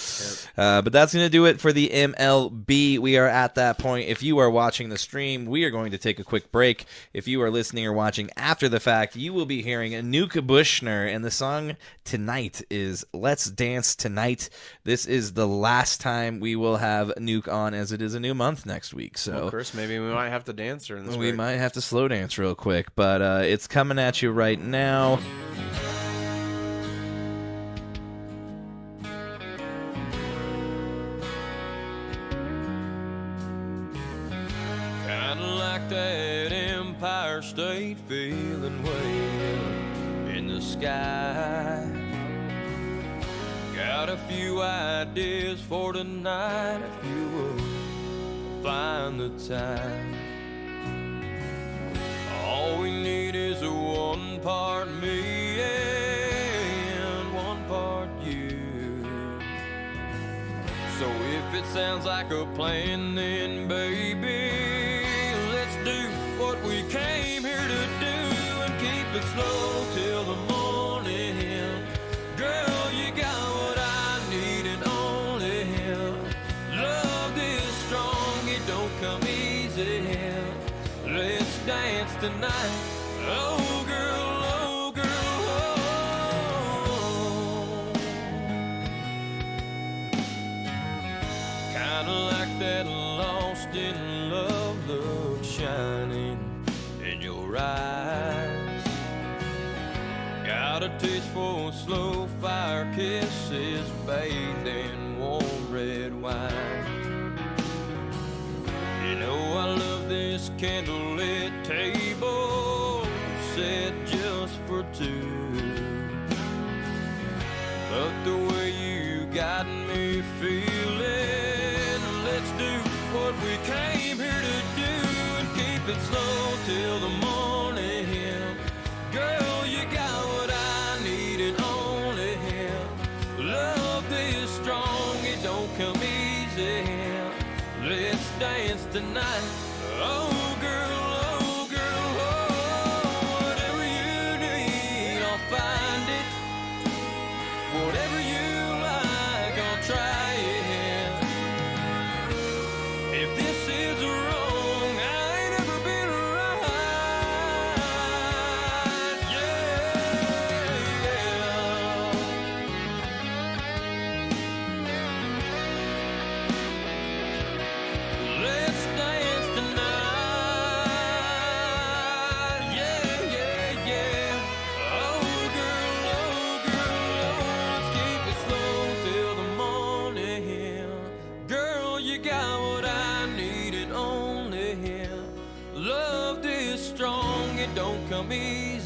but that's going to do it for the MLB. We are at that point. If you are watching the stream, we are going to take a quick break. If you are listening or watching after the fact, you will be hearing Nuke Bushner, and the song tonight is Let's Dance Tonight. This is the last time we will have Nuke on, as it is a new month next week. So, well, Chris, maybe we might have to dance during this break. We might have to slow dance real quick, but it's coming at you right now. That Empire State feeling way in the sky. Got a few ideas for tonight if you will find the time. All we need is a 1 part me and 1 part you. So if it sounds like a plan, then baby, do what we came here to do and keep it slow till the morning. Girl, you got what I need and only him. Love this strong, it don't come easy. Let's dance tonight. Oh girl, kinda like that lost in love look shining in your eyes. Got a taste for slow fire kisses bathed in warm red wine. You know I love this candlelit table set just for 2. But the way you got me feeling, let's do what we came here to do and keep it slow till the morning. Girl, you got what I need and only him. Love this strong, it don't come easy. Let's dance tonight. Oh girl, oh, whatever you need, I'll find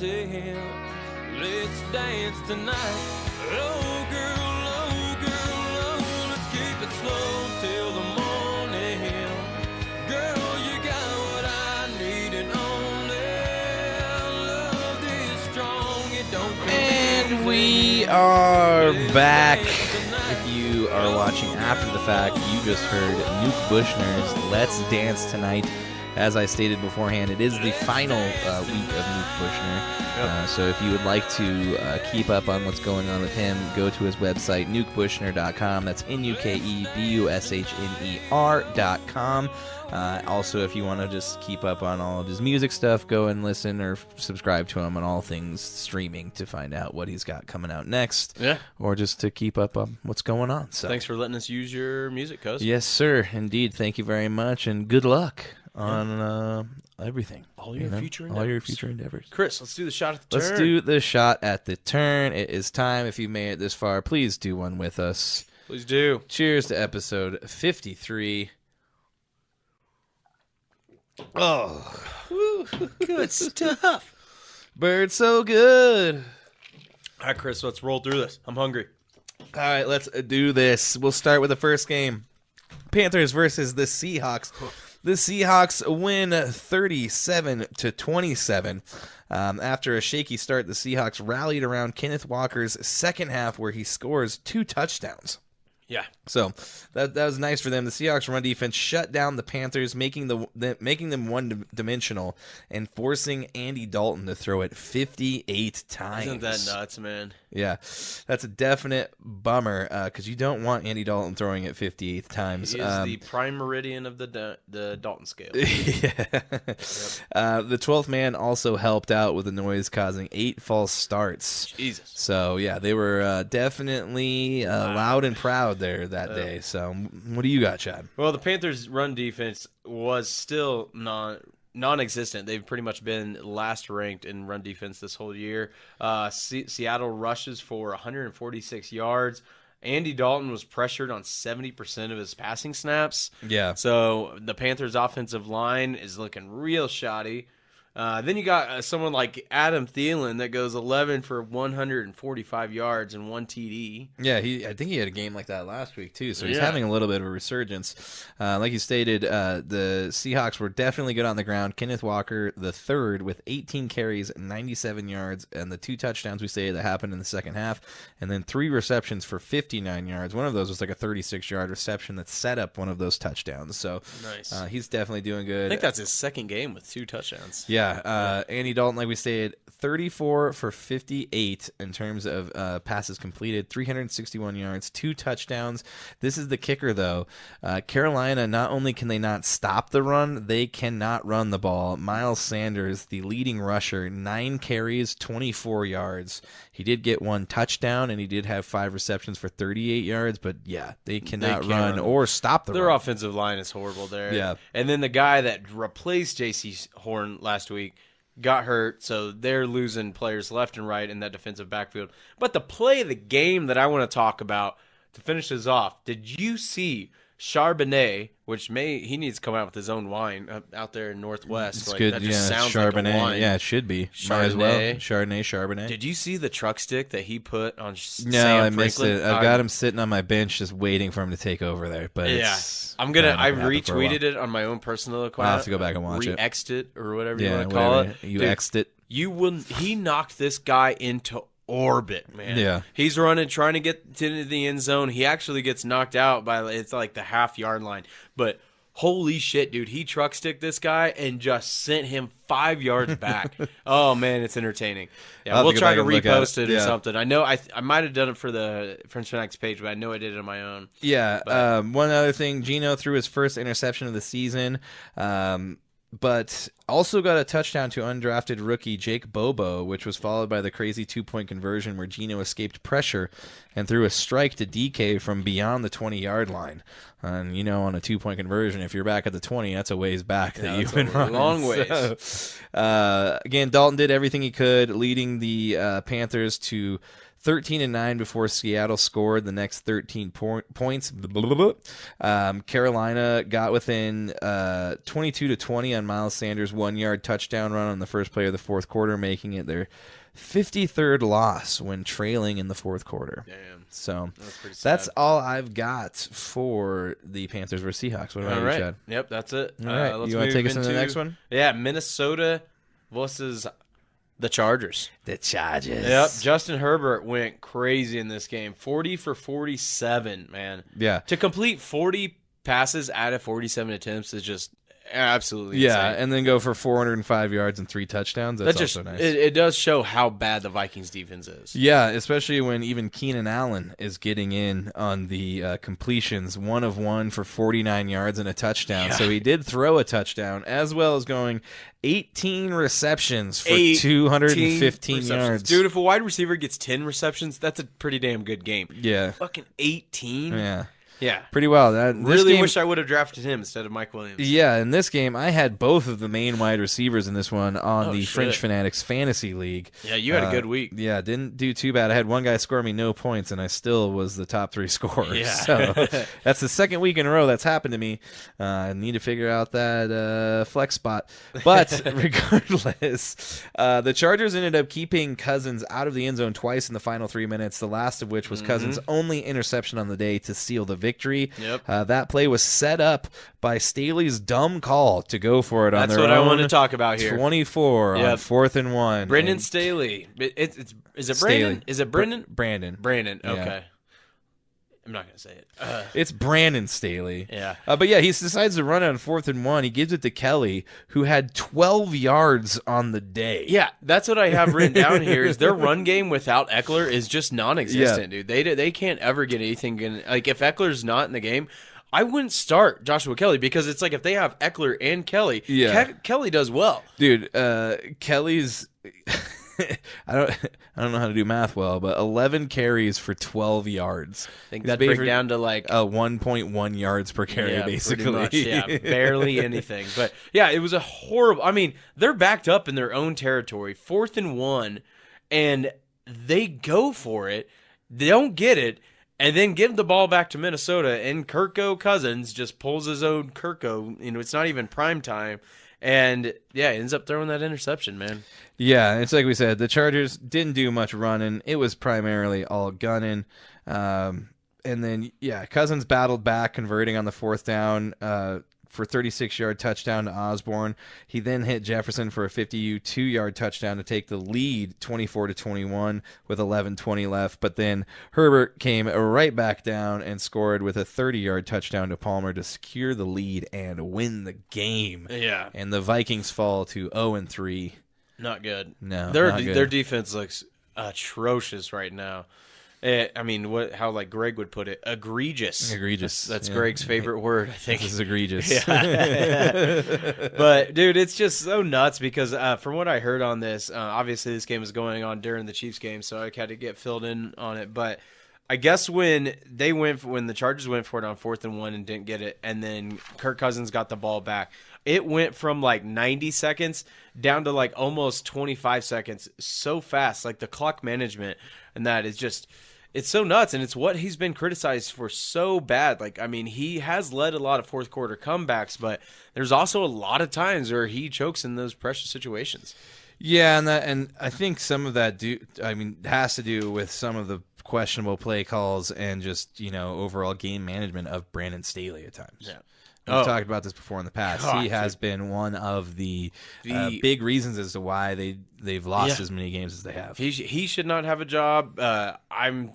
easy. Let's dance tonight. Oh girl, let's keep it slow till the morning. Girl, you got what I need and only love this strong. It don't come And we are back. If you are watching after the fact, you just heard Nuke Bushner's Let's Dance Tonight. As I stated beforehand, it is the final week of Nuke Bushner. So if you would like to keep up on what's going on with him, go to his website, nukebushner.com. That's NUKEBUSHNER.com. Also, if you want to just keep up on all of his music stuff, go and listen or subscribe to him on all things streaming to find out what he's got coming out next. Yeah. Or just to keep up on what's going on. So Thanks for letting us use your music, cuz. yes, sir. Indeed. Thank you very much, and good luck on everything. All your future All your endeavors. future endeavors. Chris, let's do the shot at the turn. Let's do the shot at the turn. It is time. If you made it this far, please do one with us. Please do. Cheers to episode 53. Oh, Good stuff. bird so good. All right, Chris, let's roll through this. I'm hungry. All right, let's do this. We'll start with the first game. Panthers versus the Seahawks. The Seahawks win 37-27. After a shaky start, the Seahawks rallied around Kenneth Walker's second half where he scores 2 touchdowns. Yeah. So that was nice for them. The Seahawks run defense shut down the Panthers, making them one-dimensional and forcing Andy Dalton to throw it 58 times. Isn't that nuts, man? Yeah, that's a definite bummer because you don't want Andy Dalton throwing it 58 times. He is the prime meridian of the Dalton scale. Yeah. The 12th man also helped out with the noise, causing 8 false starts. Jesus. So, yeah, they were definitely loud and proud there that day. So, what do you got, Chad? Well, the Panthers' run defense was still non-existent. They've pretty much been last ranked in run defense this whole year. Seattle rushes for 146 yards. Andy Dalton was pressured on 70% of his passing snaps. Yeah. So the Panthers' offensive line is looking real shoddy. Then you got someone like Adam Thielen that goes 11 for 145 yards and 1 TD. Yeah, I think he had a game like that last week, too, so he's having a little bit of a resurgence. Like you stated, the Seahawks were definitely good on the ground. Kenneth Walker, the third, with 18 carries, 97 yards, and the 2 touchdowns we stated that happened in the second half, and then 3 receptions for 59 yards. One of those was like a 36-yard reception that set up one of those touchdowns. So Nice. He's definitely doing good. I think that's his second game with 2 touchdowns. Yeah, Andy Dalton, like we stated, 34 for 58 in terms of passes completed, 361 yards, 2 touchdowns. This is the kicker, though. Carolina, not only can they not stop the run, they cannot run the ball. Miles Sanders, the leading rusher, 9 carries, 24 yards. He did get 1 touchdown, and he did have 5 receptions for 38 yards, but yeah, they cannot run or stop the run. Their offensive line is horrible there. Yeah. And then the guy that replaced J.C. Horn last week got hurt, so they're losing players left and right in that defensive backfield. But the play of the game that I want to talk about to finish this off, did you see Charbonnet, which he needs to come out with his own wine out there in Northwest. It's like, good, that just sounds Charbonnet. like a wine. Yeah, it should be. Might as well. Chardonnay. Did you see the truck stick that he put on No, Sam I missed Franklin? it. I've got him sitting on my bench just waiting for him to take over there. But Yeah. I retweeted it on my own personal account. I'll have to go back and watch it. Re-X'd it or whatever you want to call it. You Dude, X'd it. He knocked this guy into orbit, man. Yeah. He's running, trying to get to the end zone. He actually gets knocked out by, it's like the half-yard line. But holy shit, dude. He truck sticked this guy and just sent him 5 yards back. Oh, man, it's entertaining. Yeah, we'll try to repost it or something. I know I might have done it for the French Fanatics page, but I know I did it on my own. Yeah. One other thing, Geno threw his first interception of the season. But also got a touchdown to undrafted rookie Jake Bobo, which was followed by the crazy 2-point conversion where Geno escaped pressure and threw a strike to DK from beyond the 20-yard line. And, on a 2-point conversion, if you're back at the 20, that's a ways back that you've been running. Long ways. So, again, Dalton did everything he could, leading the Panthers to 13-9 before Seattle scored the next 13 points. Carolina got within 22-20 on Miles Sanders' 1-yard touchdown run on the first play of the fourth quarter, making it their 53rd loss when trailing in the fourth quarter. Damn. So that's all I've got for the Panthers versus Seahawks. What about you, Chad? Yep, that's it. All right. Let's You want to move take us into the next one? Yeah, Minnesota versus the Chargers. The Chargers. Yep, Justin Herbert went crazy in this game. 40 for 47, man. Yeah. To complete 40 passes out of 47 attempts is just absolutely Yeah, insane. and then go for 405 yards and 3 touchdowns. That's That also nice. It does show how bad the Vikings defense is. Yeah, especially when even Keenan Allen is getting in on the completions, 1 of 1 for 49 yards and a touchdown. Yeah. So he did throw a touchdown, as well as going 18 receptions for 18 215 receptions. yards. Dude, if a wide receiver gets 10 receptions, that's a pretty damn good game. Yeah. Fucking 18? Yeah. Yeah. Pretty well. This Really game, wish I would have drafted him instead of Mike Williams. Yeah, in this game, I had both of the main wide receivers in this one on the shit. Fringe Fanatics Fantasy League. Yeah, you had a good week. Yeah, didn't do too bad. I had one guy score me no points, and I still was the top 3 scorer. Yeah. So that's the second week in a row that's happened to me. I need to figure out that flex spot. But regardless, the Chargers ended up keeping Cousins out of the end zone twice in the final 3 minutes, the last of which was Cousins' only interception on the day to seal the victory. Yep. That play was set up by Staley's dumb call to go for it on That's their what own I want to talk about here. 24 on Yep. 4th and 1. Brendan And Staley. Is it Staley. Brandon? Is it Brendan? Brandon. Brandon. Yeah. Okay. I'm not gonna say it. It's Brandon Staley. Yeah. But yeah, he decides to run it on 4th and 1. He gives it to Kelly, who had 12 yards on the day. Yeah, that's what I have written down here. Is their run game without Eckler is just non-existent, dude. They can't ever get anything. Like if Eckler's not in the game, I wouldn't start Joshua Kelly because it's like if they have Eckler and Kelly, Yeah. Kelly does well. Dude, Kelly's I don't know how to do math well, but 11 carries for 12 yards. I think that breaks down to like 1.1 yards per carry, yeah, basically. pretty much, yeah, barely anything. But yeah, it was a horrible. I mean, they're backed up in their own territory, 4th and 1, and they go for it. They don't get it, and then give the ball back to Minnesota. And Kirko Cousins just pulls his own Kirko. You know, it's not even prime time. And, yeah, ends up throwing that interception, man. Yeah, it's like we said, the Chargers didn't do much running. It was primarily all gunning. And then, yeah, Cousins battled back, converting on the 4th down for 36-yard touchdown to Osborne. He then hit Jefferson for a 52-yard touchdown to take the lead 24-21 with 11:20 left. But then Herbert came right back down and scored with a 30-yard touchdown to Palmer to secure the lead and win the game. Yeah. And the Vikings fall to 0-3. Not good. No, their not good. Their defense looks atrocious right now. I mean, how like Greg would put it, egregious. Egregious. That's yeah. Greg's favorite word, I think. This is egregious. Yeah. But dude, it's just so nuts because from what I heard on this, obviously this game was going on during the Chiefs game, so I had to get filled in on it. But I guess when the Chargers went for it on 4th and 1 and didn't get it, and then Kirk Cousins got the ball back, it went from like 90 seconds down to like almost 25 seconds so fast. Like the clock management and that is just, it's so nuts. And it's what he's been criticized for so bad. Like, I mean, he has led a lot of fourth quarter comebacks, but there's also a lot of times where he chokes in those pressure situations. Yeah, and I think some of that has to do with some of the questionable play calls and just, overall game management of Brandon Staley at times. Yeah. We've talked about this before in the past. God, he has been one of the big reasons as to why they've lost as many games as they have. He should not have a job. I'm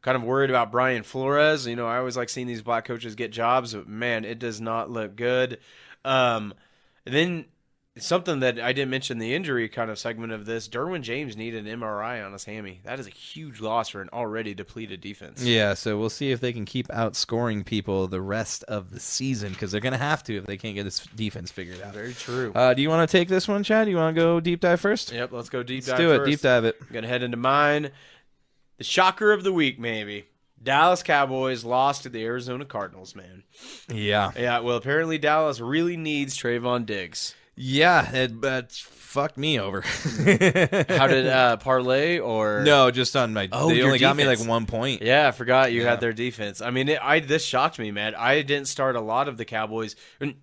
kind of worried about Brian Flores. I always like seeing these black coaches get jobs, but man, it does not look good. Then something that I didn't mention the injury kind of segment of this, Derwin James needed an MRI on his hammy. That is a huge loss for an already depleted defense. Yeah, so we'll see if they can keep outscoring people the rest of the season because they're going to have to if they can't get this defense figured out. Very true. Do you want to take this one, Chad? Do you want to go deep dive first? Yep, let's go deep Let's dive do it. first. Deep dive it. I'm going to head into mine. The shocker of the week, maybe. Dallas Cowboys lost to the Arizona Cardinals, man. Yeah. Yeah, well, apparently Dallas really needs Trayvon Diggs. Yeah, it fucked me over. How did parlay or No, just on my. Oh, they your only got me defense. like 1 point. Yeah, I forgot you Yeah. had their defense. I mean, this shocked me, man. I didn't start a lot of the Cowboys.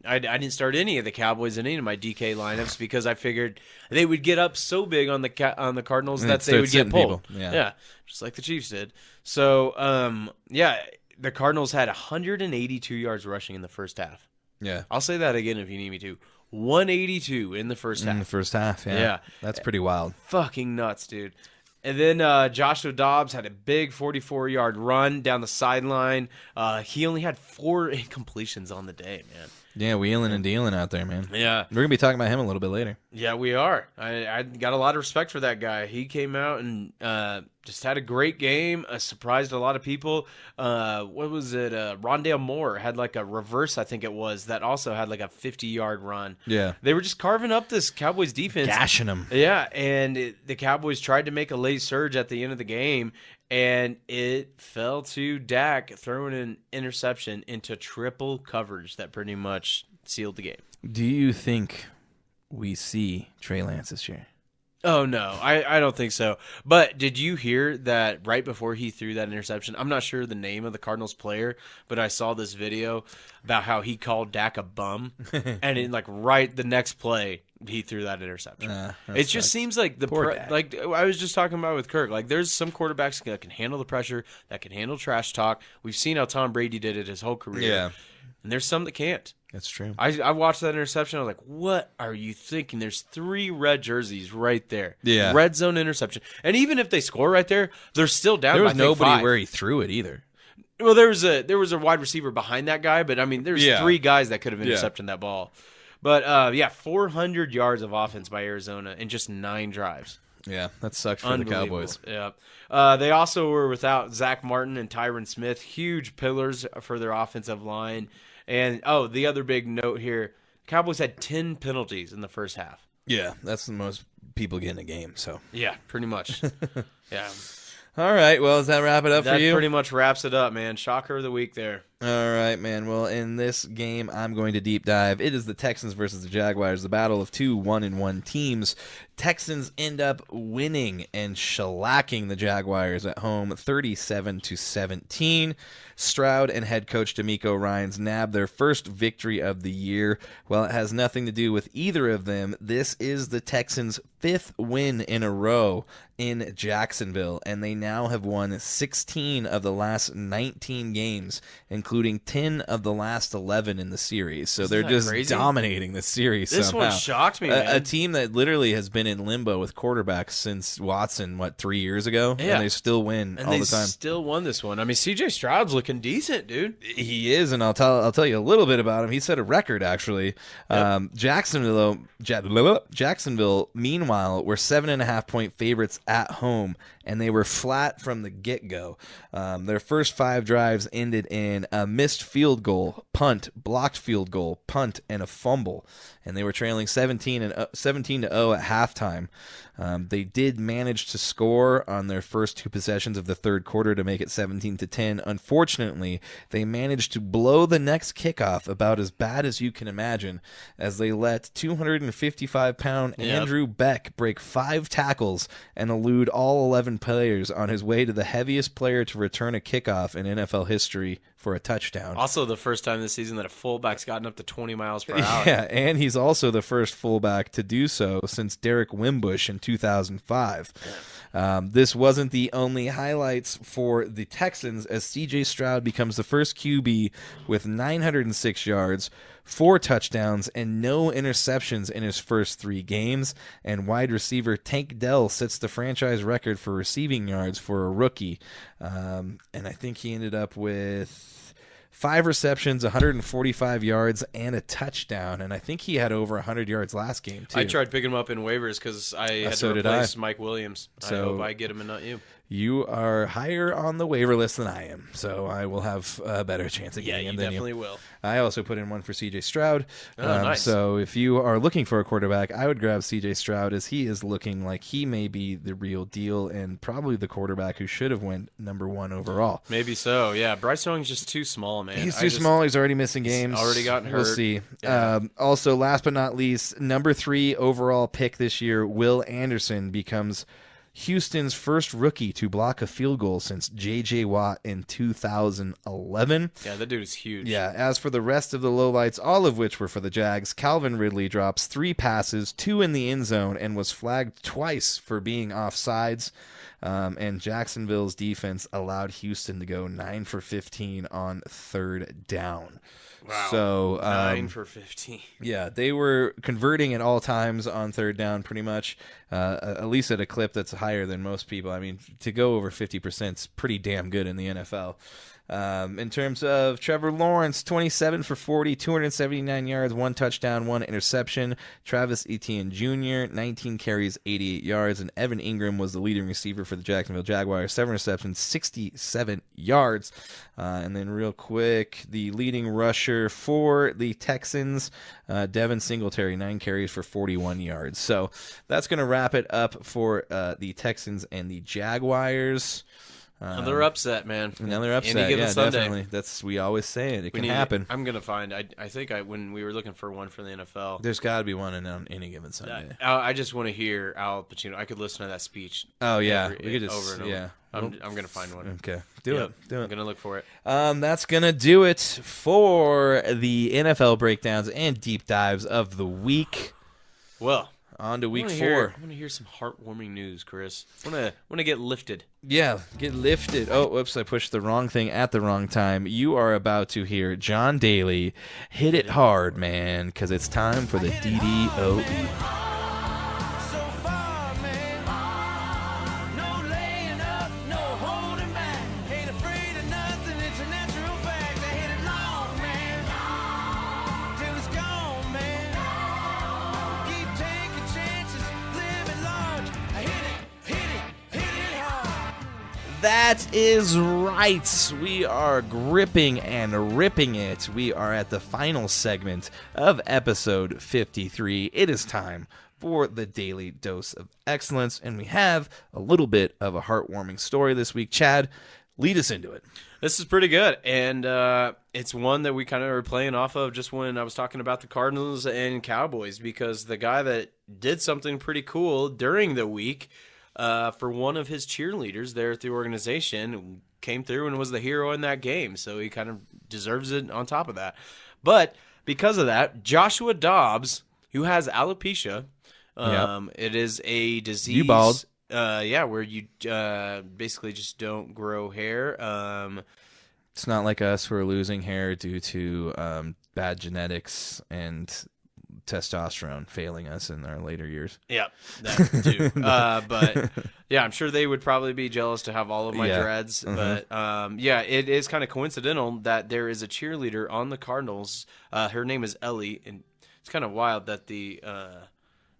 I didn't start any of the Cowboys in any of my DK lineups because I figured they would get up so big on the Cardinals And that they'd they would start get sitting pulled. people. Yeah. Just like the Chiefs did. So, the Cardinals had 182 yards rushing in the first half. Yeah. I'll say that again if you need me to. 182 in the first half. In the first half, yeah. Yeah. That's pretty wild. Fucking nuts, dude. And then Joshua Dobbs had a big 44-yard run down the sideline. He only had 4 incompletions on the day, man. Yeah, wheeling and dealing out there, man. Yeah. We're going to be talking about him a little bit later. Yeah, we are. I got a lot of respect for that guy. He came out and just had a great game, surprised a lot of people. What was it? Rondale Moore had like a reverse, I think it was, that also had like a 50-yard run. Yeah. They were just carving up this Cowboys defense. Gashing him. Yeah, and the Cowboys tried to make a late surge at the end of the game, and it fell to Dak throwing an interception into triple coverage that pretty much sealed the game. Do you think we see Trey Lance this year? Oh, no, I don't think so. But did you hear that right before he threw that interception? I'm not sure the name of the Cardinals player, but I saw this video about how he called Dak a bum. And in right the next play, he threw that interception. It just seems like like I was just talking about with Kirk, like there's some quarterbacks that can handle the pressure, that can handle trash talk. We've seen how Tom Brady did it his whole career. Yeah. And there's some that can't. That's true. I watched that interception. I was like, what are you thinking? There's 3 red jerseys right there. Yeah. Red zone interception. And even if they score right there, they're still down There by, was I think, nobody 5. where he threw it either. Well, there was a wide receiver behind that guy, but I mean, there's Yeah. 3 guys that could have intercepted that ball. But 400 yards of offense by Arizona in just 9 drives. Yeah, that sucks for the Cowboys. Yeah. They also were without Zach Martin and Tyron Smith, huge pillars for their offensive line. And, the other big note here, Cowboys had 10 penalties in the first half. Yeah, that's the most people get in a game. So Yeah, pretty much. Yeah. All right, well, does that wrap it up That for you? pretty much wraps it up, man. Shocker of the week there. All right, man. Well, in this game, I'm going to deep dive. It is the Texans versus the Jaguars, the battle of 2 1-1 teams. Texans end up winning and shellacking the Jaguars at home 37-17. Stroud and head coach D'Amico Ryans nab their first victory of the year. While it has nothing to do with either of them, this is the Texans' 5th win in a row in Jacksonville, and they now have won 16 of the last 19 games, including 10 of the last 11 in the series. So they're that just crazy? dominating the series This somehow. one shocked me, man. A team that literally has been in limbo with quarterbacks since Watson, 3 years ago? Yeah. And they still win And all they the time. still won this one. I mean, C.J. Stroud's looking decent, dude. He is, and I'll tell you a little bit about him. He set a record, actually. Jacksonville, meanwhile, were 7.5-point favorites at home, and they were flat from the get-go. Their first 5 drives ended in a missed field goal, punt, blocked field goal, punt, and a fumble. And they were trailing 17-0 at halftime. They did manage to score on their first 2 possessions of the third quarter to make it 17-10. Unfortunately, they managed to blow the next kickoff about as bad as you can imagine, as they let 255-pound Andrew Beck break 5 tackles and elude all 11 players on his way to the heaviest player to return a kickoff in NFL history for a touchdown. Also, the first time this season that a fullback's gotten up to 20 miles per hour. Yeah, and he's also the first fullback to do so since Derek Wimbush in 2005. This wasn't the only highlights for the Texans, as C.J. Stroud becomes the first QB with 906 yards, 4 touchdowns, and no interceptions in his first 3 games. And wide receiver Tank Dell sets the franchise record for receiving yards for a rookie. And I think he ended up with 5 receptions, 145 yards, and a touchdown. And I think he had over 100 yards last game, too. I tried picking him up in waivers because I had So to did replace Mike Williams. So- I hope I get him and not you. you are higher on the waiver list than I am, so I will have a better chance of getting him than you. Definitely will. I also put in one for C.J. Stroud. Nice. So if you are looking for a quarterback, I would grab C.J. Stroud, as he is looking like he may be the real deal and probably the quarterback who should have went number 1 overall. Maybe so, yeah. Bryce Young's just too small, man. He's too small. He's already missing games. Already gotten hurt. We'll see. Yeah. Also, last but not least, number 3 overall pick this year, Will Anderson, becomes Houston's first rookie to block a field goal since J.J. Watt in 2011. Yeah, that dude is huge. Yeah, as for the rest of the lowlights, all of which were for the Jags, Calvin Ridley drops 3 passes, 2 in the end zone, and was flagged twice for being offsides. And Jacksonville's defense allowed Houston to go 9 for 15 on 3rd down. Wow. So 9 for 15. Yeah, they were converting at all times on 3rd down, pretty much, at least at a clip that's higher than most people. I mean, to go over 50% is pretty damn good in the NFL. In terms of Trevor Lawrence, 27 for 40, 279 yards, 1 touchdown, 1 interception. Travis Etienne Jr., 19 carries, 88 yards. And Evan Ingram was the leading receiver for the Jacksonville Jaguars, 7 receptions, 67 yards. And then real quick, the leading rusher for the Texans, Devin Singletary, 9 carries for 41 yards. So that's going to wrap it up for the Texans and the Jaguars. Another upset, man. Another upset, Any given yeah, Sunday. definitely. We always say it. It can happen. I'm gonna find. I think when we were looking for one for the NFL, There's got to be one on any given Sunday. I just want to hear Al Pacino. I could listen to that speech. Oh yeah, we could just over and over. yeah. I'm gonna find one. Okay, do Yep. it. Do I'm it. gonna look for it. That's gonna do it for the NFL breakdowns and deep dives of the week. Well, On to week I 4. want to hear some heartwarming news, Chris. Want to get lifted. Yeah, get lifted. Oh, whoops, I pushed the wrong thing at the wrong time. You are about to hear John Daly hit it hard, man, because it's time for the DDOE. That is right. We are gripping and ripping it. We are at the final segment of episode 53. It is time for the Daily Dose of Excellence, and we have a little bit of a heartwarming story this week. Chad, lead us into it. This is pretty good, and it's one that we kind of were playing off of just when I was talking about the Cardinals and Cowboys, because the guy that did something pretty cool during the week for one of his cheerleaders there at the organization came through and was the hero in that game, so he kind of deserves it on top of that. But because of that, Joshua Dobbs, who has alopecia, it is a disease. You bald. Where you basically just don't grow hair. It's not like us who are losing hair due to bad genetics and testosterone failing us in our later years. Yeah, that too. But yeah, I'm sure they would probably be jealous to have all of my dreads. But it is kind of coincidental that there is a cheerleader on the Cardinals. Her name is Ellie, and it's kind of wild that they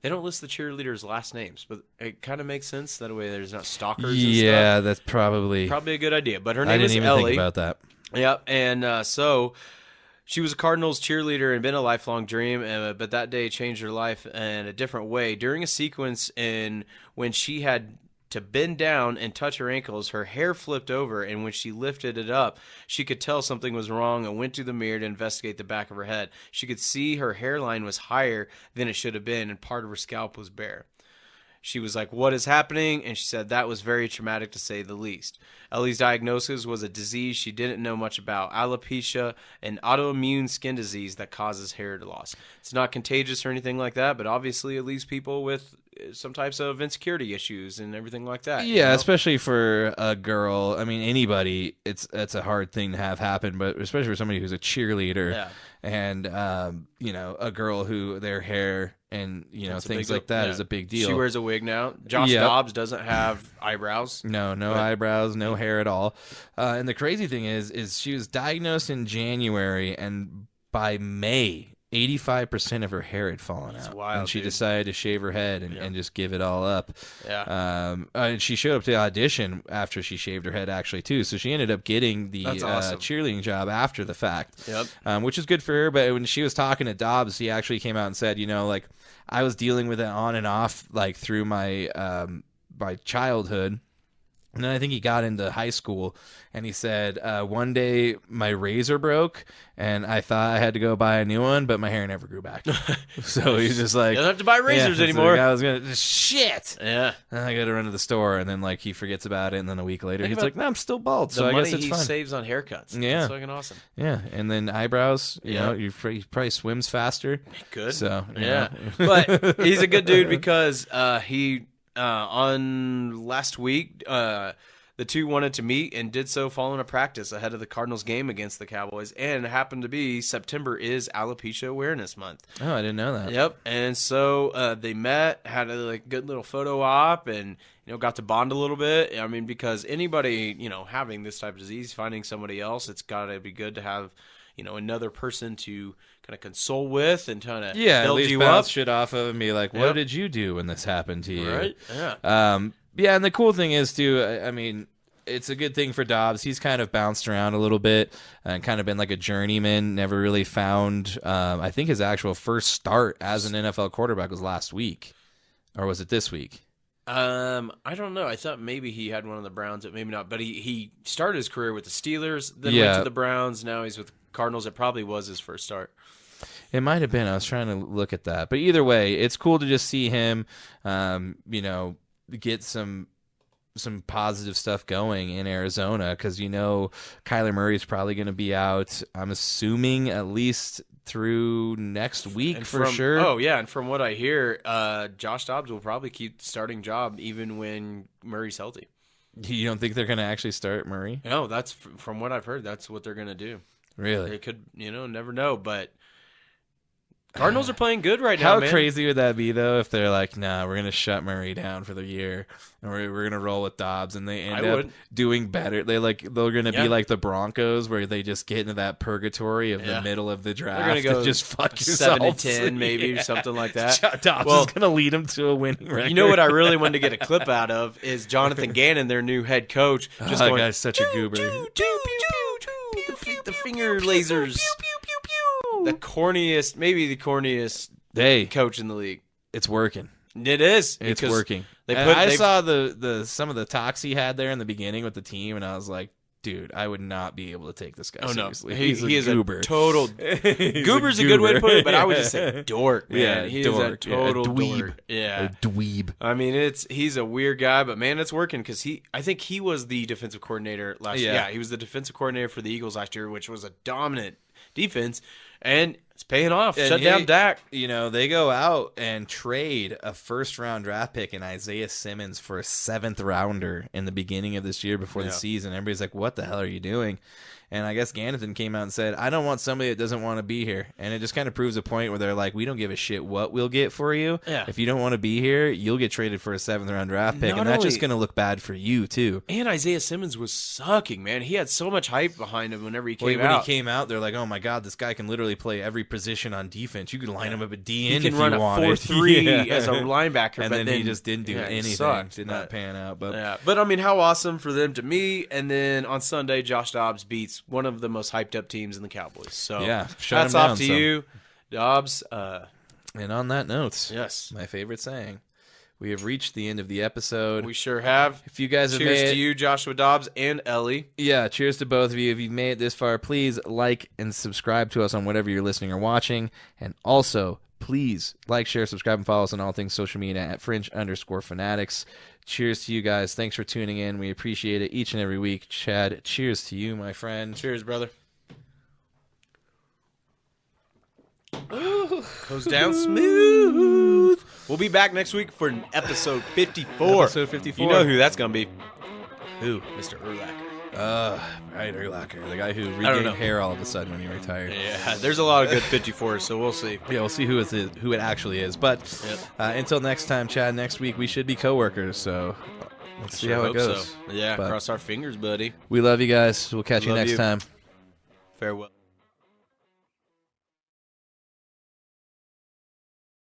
don't list the cheerleaders' last names, but it kind of makes sense. That way there's not stalkers and stuff. Yeah, that's probably a good idea. But her name I didn't is even Ellie. think about that. Yep, and so she was a Cardinals cheerleader and been a lifelong dream, but that day changed her life in a different way. During a sequence when she had to bend down and touch her ankles, her hair flipped over, and when she lifted it up, she could tell something was wrong and went to the mirror to investigate the back of her head. She could see her hairline was higher than it should have been, and part of her scalp was bare. She was like, "What is happening?" And she said that was very traumatic, to say the least. Ellie's diagnosis was a disease she didn't know much about, alopecia, an autoimmune skin disease that causes hair loss. It's not contagious or anything like that, but obviously it leaves people with some types of insecurity issues and everything like that. Yeah, you know? especially for a girl. I mean, anybody, it's a hard thing to have happen, but especially for somebody who's a cheerleader and, a girl who their hair and, things like that is a big deal. She wears a wig now. Josh Dobbs doesn't have eyebrows. No eyebrows, no hair at all. And the crazy thing is she was diagnosed in January, and by May 85% of her hair had fallen out. wild, and she dude. decided to shave her head and just give it all up. Yeah. And she showed up to the audition after she shaved her head, actually, too. So she ended up getting the That's awesome. cheerleading job after the fact. Yep. Which is good for her. But when she was talking to Dobbs, he actually came out and said, like, I was dealing with it on and off, like, through my my childhood. And then I think he got into high school, and he said, one day my razor broke, and I thought I had to go buy a new one, but my hair never grew back. So he's just like... You don't have to buy razors so anymore. I was going to... Shit! Yeah. And I got to run to the store, and then, like, he forgets about it, and then a week later, Think he's about like, no, I'm still bald, The so I money guess it's he fine. saves on haircuts. Yeah. That's fucking awesome. Yeah, and then eyebrows, you Yeah. know, he probably swims faster. Good. So, you yeah. know. But he's a good dude because he, on last week, the two wanted to meet and did so following a practice ahead of the Cardinals game against the Cowboys. And it happened to be September is Alopecia Awareness Month. Oh, I didn't know that. Yep. And so they met, had a good little photo op, and got to bond a little bit. I mean, because anybody having this type of disease, finding somebody else, it's got to be good to have another person to kind of console with and kind of Yeah, at build least you bounce up. shit off of and be like, what Yep. did you do when this happened to you? Right? Yeah. Yeah, and the cool thing is, too, I mean, it's a good thing for Dobbs. He's kind of bounced around a little bit and kind of been like a journeyman, never really found, I think his actual first start as an NFL quarterback was last week. Or was it this week? I don't know. I thought maybe he had one of the Browns, but maybe not. But he started his career with the Steelers, then went to the Browns. Now he's with the Cardinals. It probably was his first start. It might have been. I was trying to look at that. But either way, it's cool to just see him, get some positive stuff going in Arizona because Kyler Murray's probably going to be out. I'm assuming at least through next week for sure. Oh yeah, and from what I hear, Josh Dobbs will probably keep the starting job even when Murray's healthy. You don't think they're going to actually start Murray? No, that's from what I've heard. That's what they're going to do. Really? They could, never know, but. Cardinals are playing good right now, How man. crazy would that be, though, if they're like, nah, we're going to shut Murray down for the year, and we're going to roll with Dobbs, and they end up doing better. They're going to be like the Broncos, where they just get into that purgatory of the middle of the draft. They're going to go just fuck yourself. 7-10, maybe, or something like that. Dobbs is going to lead them to a winning record. You know what I really wanted to get a clip out of is Jonathan Gannon, their new head coach, just going, guy's such a goober. The finger lasers. The corniest, maybe the corniest coach in the league. It's working. It is. It's working. I saw the some of the talks he had there in the beginning with the team, and I was like, dude, I would not be able to take this guy seriously. He is goober. a total goober's a good way to put it, but I would just say dork, man. Yeah, He's dork. a total dweeb. dork. Yeah. A dweeb. I mean, he's a weird guy, but man, it's working because I think he was the defensive coordinator last year. Yeah, he was the defensive coordinator for the Eagles last year, which was a dominant defense, and it's paying off. And Shut down Dak. They go out and trade a first-round draft pick in Isaiah Simmons for a 7th rounder in the beginning of this year before the season. Everybody's like, what the hell are you doing? And I guess Gannon came out and said, I don't want somebody that doesn't want to be here. And it just kind of proves a point where they're like, we don't give a shit what we'll get for you. Yeah. If you don't want to be here, you'll get traded for a 7th-round draft pick. And that's just going to look bad for you, too. And Isaiah Simmons was sucking, man. He had so much hype behind him whenever he came When out. he came out, they're like, oh, my God, this guy can literally play every position on defense. You could line him up at DN if you He can run a wanted. 4-3 as a linebacker. And but then he just didn't do anything. Sucked, Did not pan out. But I mean, how awesome for them to meet. And then on Sunday, Josh Dobbs beats one of the most hyped up teams in the Cowboys. So shut hats him off down to some. you, Dobbs. And on that note, yes, my favorite saying, we have reached the end of the episode. We sure have. If you guys have cheers made to you, Joshua Dobbs and Ellie. Yeah, cheers to both of you. If you've made it this far, please like and subscribe to us on whatever you're listening or watching. And also, please like, share, subscribe, and follow us on all things social media at @Fringe_Fanatics. Cheers to you guys. Thanks for tuning in. We appreciate it each and every week. Chad, cheers to you, my friend. Cheers, brother. Ooh, goes down smooth. We'll be back next week for episode 54. Episode 54. You know who that's going to be. Who? Mr. Urlacher. Right, Urlacher, the guy who know. regained hair all of a sudden when he retired. Yeah, there's a lot of good 54s, so we'll see. Yeah, we'll see who it actually is. But until next time, Chad, next week we should be coworkers, so let's see how it goes. So. Yeah, But cross our fingers, buddy. we love you guys. We'll catch you Love next you. time. Farewell.